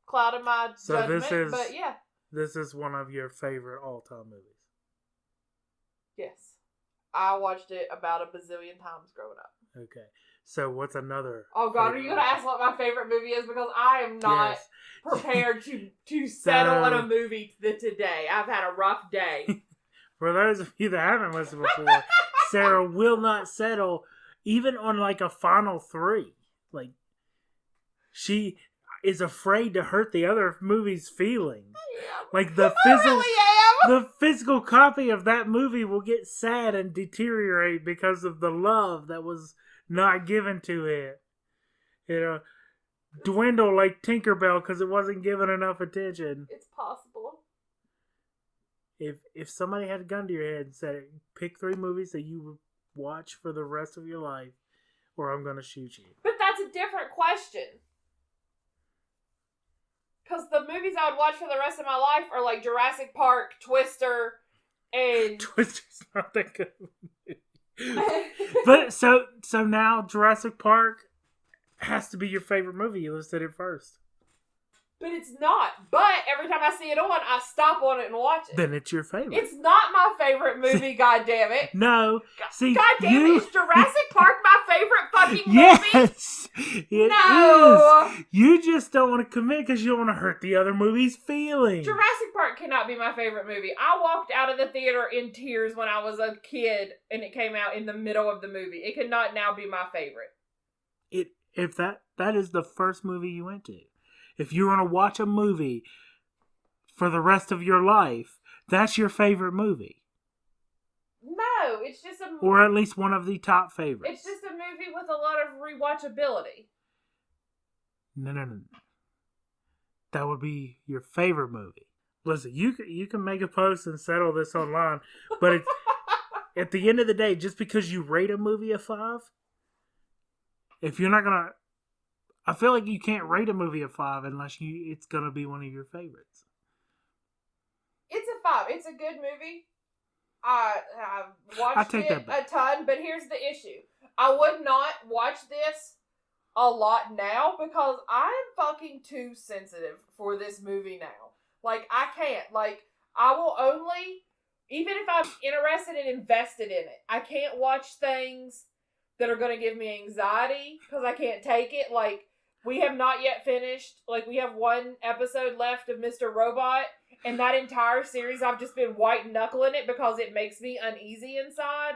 Clouded my judgment, but yeah. This is one of your favorite all-time movies. Yes. I watched it about a bazillion times growing up. Okay. So what's another? Oh God, are you gonna ask what my favorite movie is? Because I am not Yes. prepared to settle on a movie today. I've had a rough day. For those of you that haven't listened before, Sarah will not settle even on like a final 3. Like, she is afraid to hurt the other movie's feelings. Like the physical copy of that movie will get sad and deteriorate because of the love that was not given to it. You know, dwindle like Tinkerbell because it wasn't given enough attention. It's possible. If somebody had a gun to your head and said, pick 3 movies that you would watch for the rest of your life, or I'm going to shoot you. But that's a different question. Because the movies I would watch for the rest of my life are like Jurassic Park, Twister, and... Twister's not that good of a movie. But so now Jurassic Park has to be your favorite movie. You listed it first. But it's not. But every time I see it on, I stop on it and watch it. Then it's your favorite. It's not my favorite movie, goddammit. No. See, Goddammit, is Jurassic Park my favorite fucking movie? Yes! It No! is. You just don't want to commit because you don't want to hurt the other movie's feelings. Jurassic Park cannot be my favorite movie. I walked out of the theater in tears when I was a kid and it came out in the middle of the movie. It cannot now be my favorite. If that is the first movie you went to. If you want to watch a movie for the rest of your life, that's your favorite movie. No, it's just a... Or at least one of the top favorites. It's just a movie with a lot of rewatchability. No. That would be your favorite movie. Listen, you can make a post and settle this online, but it's, at the end of the day, just because you rate a movie a 5, if you're not going to... I feel like you can't rate a movie a 5 unless it's going to be one of your favorites. It's a 5. It's a good movie. I've watched it a ton, but here's the issue. I would not watch this a lot now because I'm fucking too sensitive for this movie now. Like, I can't. Like, I will only, even if I'm interested and invested in it, I can't watch things that are going to give me anxiety because I can't take it. Like, We have not yet finished. Like, we have one episode left of Mr. Robot, and that entire series I've just been white knuckling it because it makes me uneasy inside.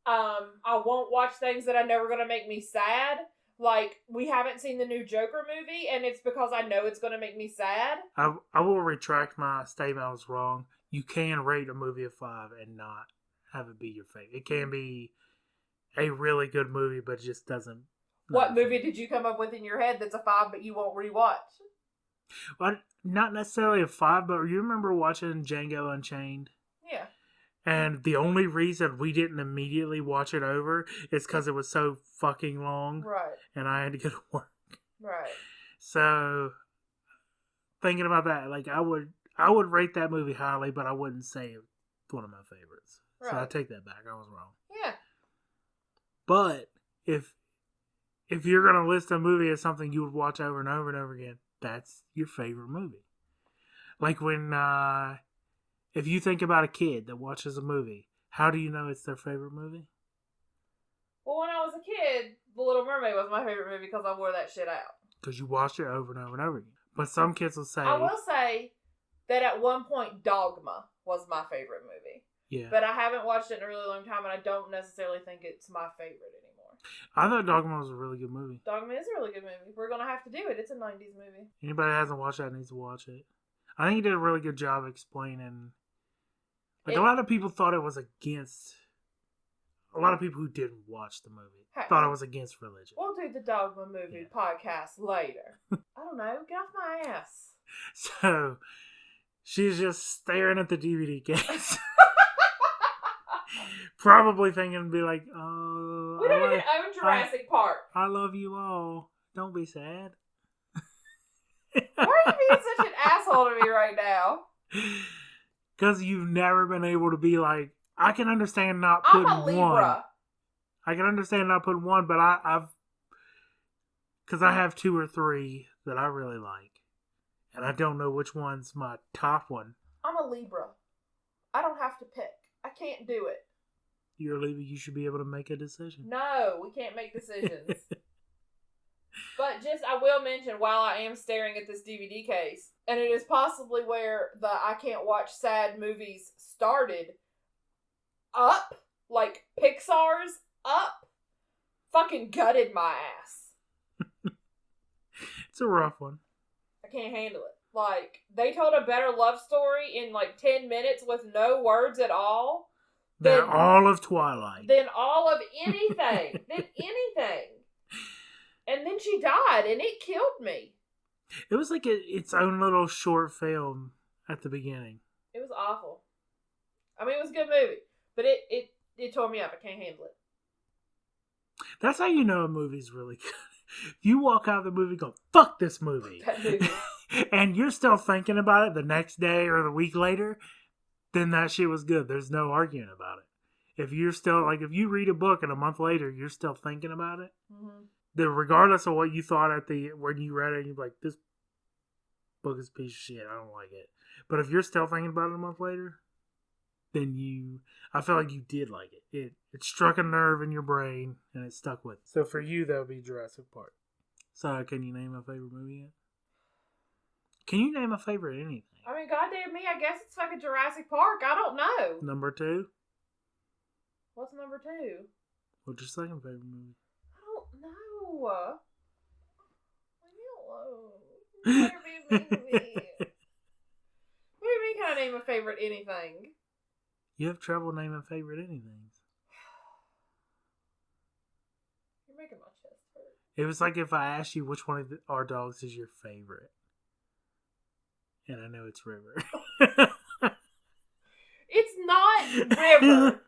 I won't watch things that I know are going to make me sad. Like, we haven't seen the new Joker movie, and it's because I know it's going to make me sad. I will retract my statement. I was wrong. You can rate a movie a 5 and not have it be your favorite. It can be a really good movie, but it just doesn't. What movie did you come up with in your head that's a 5 but you won't rewatch? Well, not necessarily a 5, but you remember watching Django Unchained? Yeah. And the only reason we didn't immediately watch it over is because it was so fucking long. Right. And I had to go to work. Right. So, thinking about that, like, I would rate that movie highly, but I wouldn't say it's one of my favorites. Right. So I take that back. I was wrong. Yeah. But if you're going to list a movie as something you would watch over and over and over again, that's your favorite movie. Like when, if you think about a kid that watches a movie, how do you know it's their favorite movie? Well, when I was a kid, The Little Mermaid was my favorite movie because I wore that shit out. Because you watched it over and over and over again. But some kids will say... I will say that at one point, Dogma was my favorite movie. Yeah. But I haven't watched it in a really long time, and I don't necessarily think it's my favorite anymore. I thought Dogma was a really good movie. Dogma is a really good movie. We're going to have to do it. It's a 90s movie. Anybody that hasn't watched that needs to watch it. I think he did a really good job explaining... Like, a lot of people thought it was against... A lot of people who didn't watch the movie thought it was against religion. We'll do the Dogma movie podcast later. I don't know. Get off my ass. So, she's just staring at the DVD case. Probably thinking, be like, oh... We don't even own Jurassic Park. I love you all. Don't be sad. Why are you being such an asshole to me right now? Because you've never been able to be like, I can understand not putting I'm a Libra. one. I can understand not putting one, but I've... Because I have 2 or 3 that I really like. And I don't know which one's my top one. I'm a Libra. I don't have to pick. I can't do it. You're a Libra, you should be able to make a decision. No, we can't make decisions. But just, I will mention, while I am staring at this DVD case, and it is possibly where the I can't watch sad movies started, Up, like Pixar's Up, fucking gutted my ass. It's a rough one. I can't handle it. Like, they told a better love story in like 10 minutes with no words at all. Than all of Twilight. Than all of anything. Than anything. And then she died, and it killed me. It was like its own little short film at the beginning. It was awful. I mean, it was a good movie, but it tore me up. I can't handle it. That's how you know a movie's really good. You walk out of the movie and go, fuck this movie. That movie. And you're still thinking about it the next day or the week later, then that shit was good. There's no arguing about it. If you're still, like, if you read a book and a month later you're still thinking about it, then regardless of what you thought when you read it, you're like, this book is a piece of shit. I don't like it. But if you're still thinking about it a month later, then I feel like you did like it. It struck a nerve in your brain and it stuck with it. So for you, that would be Jurassic Park. So can you name a favorite movie yet? Can you name a favorite anything? I mean, goddamn me, I guess it's fucking Jurassic Park. I don't know. Number 2? What's number 2? What's your second favorite movie? I don't know. Leave me alone. What do you mean, can I name a favorite anything? You have trouble naming favorite anything. You're making my chest hurt. It was like if I asked you which one of our dogs is your favorite. And I know it's River. It's not River.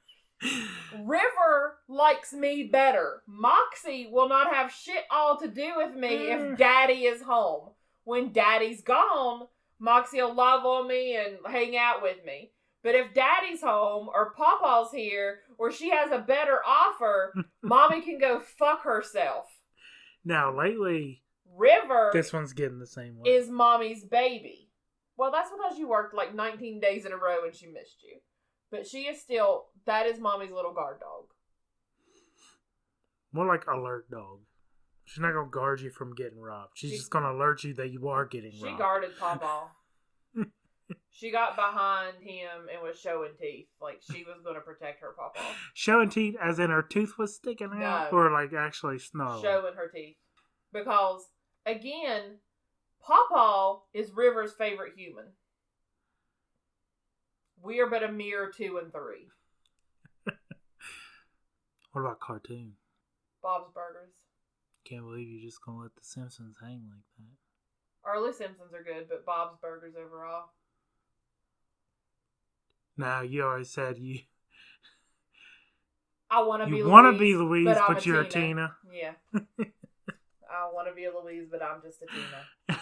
River likes me better. Moxie will not have shit all to do with me if Daddy is home. When Daddy's gone, Moxie will love on me and hang out with me. But if Daddy's home or Pawpaw's here or she has a better offer, Mommy can go fuck herself. Now, lately, River this one's getting the same way. Is Mommy's baby. Well, that's because you worked like 19 days in a row and she missed you. But she is still, that is Mommy's little guard dog. More like alert dog. She's not going to guard you from getting robbed. She's just going to alert you that you are getting robbed. She guarded Pawpaw. She got behind him and was showing teeth. Like, she was going to protect her Pawpaw. Showing teeth as in her tooth was sticking out? No. Or, like, actually snarling? Showing her teeth. Because, again, Pawpaw is River's favorite human. We are but a mere 2 and 3. What about cartoon? Bob's Burgers. Can't believe you're just going to let The Simpsons hang like that. Early Simpsons are good, but Bob's Burgers overall. Now, you always said you... I want to be Louise. You want to be Louise, but you're a Tina. Yeah. I want to be a Louise, but I'm just a Tina.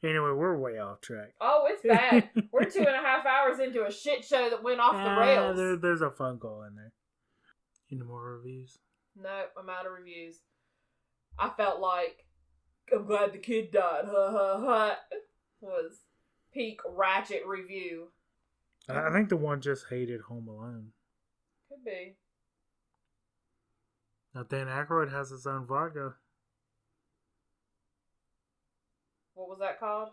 Anyway, we're way off track. Oh, it's bad. We're 2.5 hours into a shit show that went off the rails. There's a fun goal in there. Any more reviews? No, I'm out of reviews. I felt like, I'm glad the kid died. Ha ha ha. Was peak ratchet review. I think the one just hated Home Alone. Could be. Now, Dan Aykroyd has his own vodka. What was that called?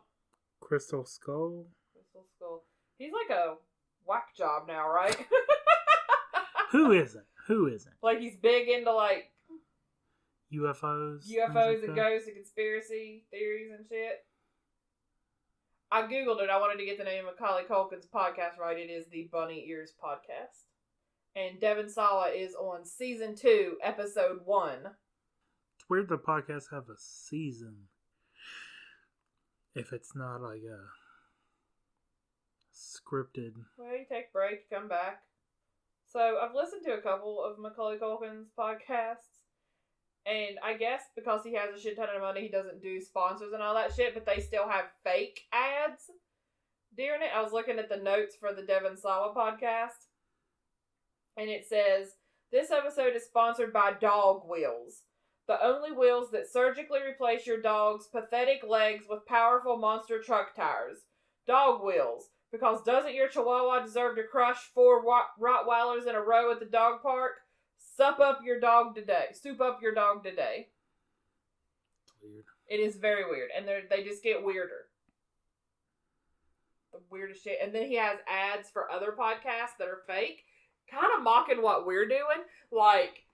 Crystal Skull. Crystal Skull. He's like a whack job now, right? Who isn't? Who isn't? Like, he's big into, like... UFOs and ghosts and conspiracy theories and shit. I googled it. I wanted to get the name of Macaulay Culkin's podcast right. It is the Bunny Ears Podcast. And Devon Sawa is on season 2, episode 1. It's weird the podcasts have a season. If it's not like a scripted. Well, you take a break, come back. So, I've listened to a couple of Macaulay Culkin's podcasts. And I guess because he has a shit ton of money, he doesn't do sponsors and all that shit, but they still have fake ads during it. I was looking at the notes for the Devon Sawa podcast, and it says, this episode is sponsored by Dog Wheels, the only wheels that surgically replace your dog's pathetic legs with powerful monster truck tires. Dog Wheels, because doesn't your Chihuahua deserve to crush 4 Rottweilers in a row at the dog park? Soup up your dog today. Weird. It is very weird. And they just get weirder. The weirdest shit. And then he has ads for other podcasts that are fake. Kind of mocking what we're doing. Like,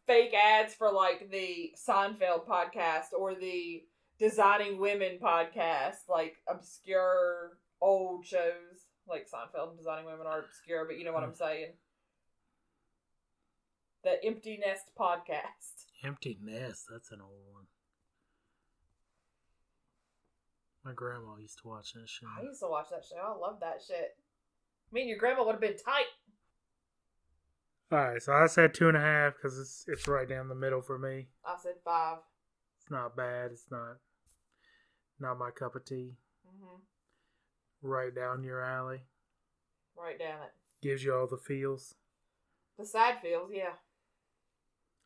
fake ads for, like, the Seinfeld podcast or the Designing Women podcast. Like, obscure old shows. Like, Seinfeld and Designing Women are obscure, but you know what I'm saying. The Empty Nest podcast. Empty Nest, that's an old one. My grandma used to watch that shit. I used to watch that shit. I love that shit. Me and your grandma would have been tight. Alright, so I said 2.5 because it's right down the middle for me. I said 5. It's not bad. It's not my cup of tea. Mm-hmm. Right down your alley. Right down it. Gives you all the feels. The sad feels, yeah.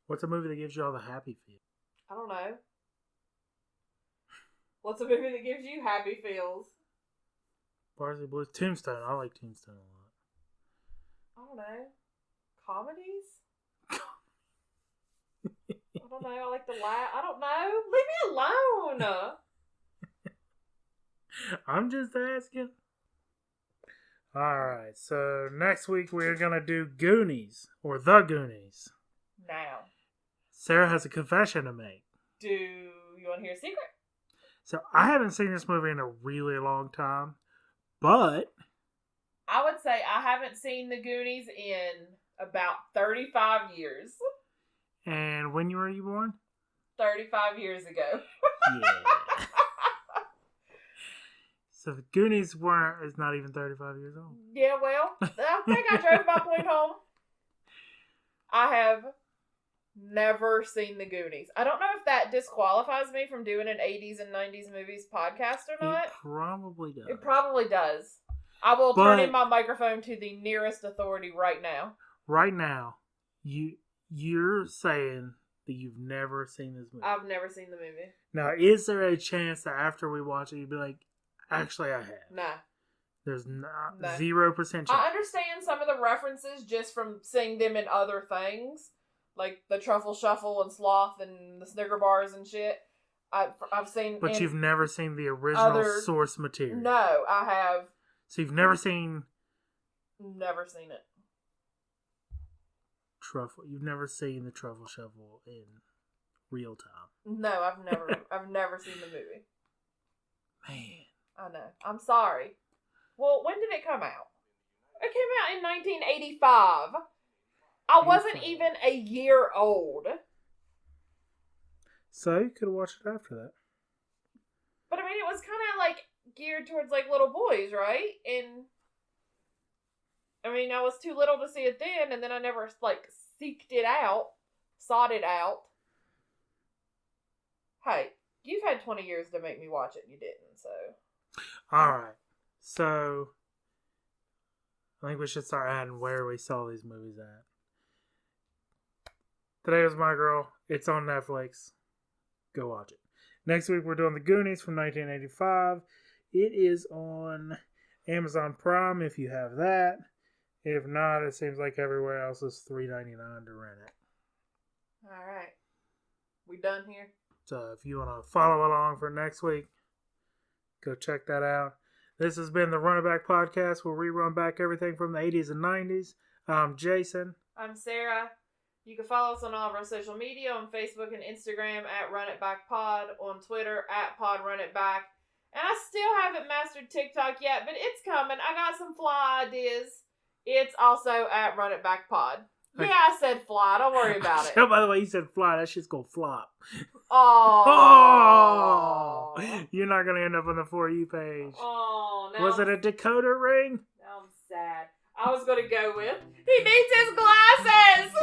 What's a movie that gives you all the happy feels? I don't know. What's a movie that gives you happy feels? Parsley Blues. Tombstone. I like Tombstone a lot. I don't know. Comedies? I don't know. I like to laugh. I don't know. Leave me alone. I'm just asking. Alright, so next week we're going to do Goonies, or The Goonies. Now. Sarah has a confession to make. Do you want to hear a secret? So I haven't seen this movie in a really long time, but... I would say I haven't seen The Goonies in about 35 years. And when were you born? 35 years ago. Yeah. So the Goonies is not even 35 years old. Yeah, well, I think I drove my point home. I have never seen The Goonies. I don't know if that disqualifies me from doing an 80s and 90s movies podcast or not. It probably does. It probably does. I will turn in my microphone to the nearest authority right now. Right now, you're saying that you've never seen this movie. I've never seen the movie. Now, is there a chance that after we watch it, you'd be like, actually, I have? Nah. There's not 0% chance. I understand some of the references just from seeing them in other things. like the Truffle Shuffle and Sloth and the Snicker bars and shit. I've seen. But you've never seen the original source material. No, I have. So you've never seen. Never seen it. Truffle. You've never seen the Truffle Shuffle in real time. No, I've never seen the movie. Man. I know. I'm sorry. Well, when did it come out? It came out in 1985. I wasn't even a year old. So you could have watched it after that. But I mean, it was kind of like geared towards like little boys, right? And I mean, I was too little to see it then, and then I never like sought it out. Hey, you've had 20 years to make me watch it, and you didn't, so. Alright. So, I think we should start adding where we saw these movies at. Today Was My Girl. It's on Netflix. Go watch it. Next week, we're doing The Goonies from 1985. It is on Amazon Prime if you have that. If not, it seems like everywhere else is $3.99 to rent it. Alright. We done here? So if you want to follow along for next week, go check that out. This has been the Run It Back Podcast, where we run back everything from the 80s and 90s. I'm Jason. I'm Sarah. You can follow us on all of our social media on Facebook and Instagram at Run It Back Pod, on Twitter at Pod Run It Back. And I still haven't mastered TikTok yet, but it's coming. I got some fly ideas. It's also at Run It Back Pod. Yeah, I said fly. Don't worry about it. By the way, you said fly. That shit's gonna flop. Oh. You're not gonna end up on the For You page. Oh, no. Was it a decoder ring? Now I'm sad. I was gonna go with, he needs his glasses!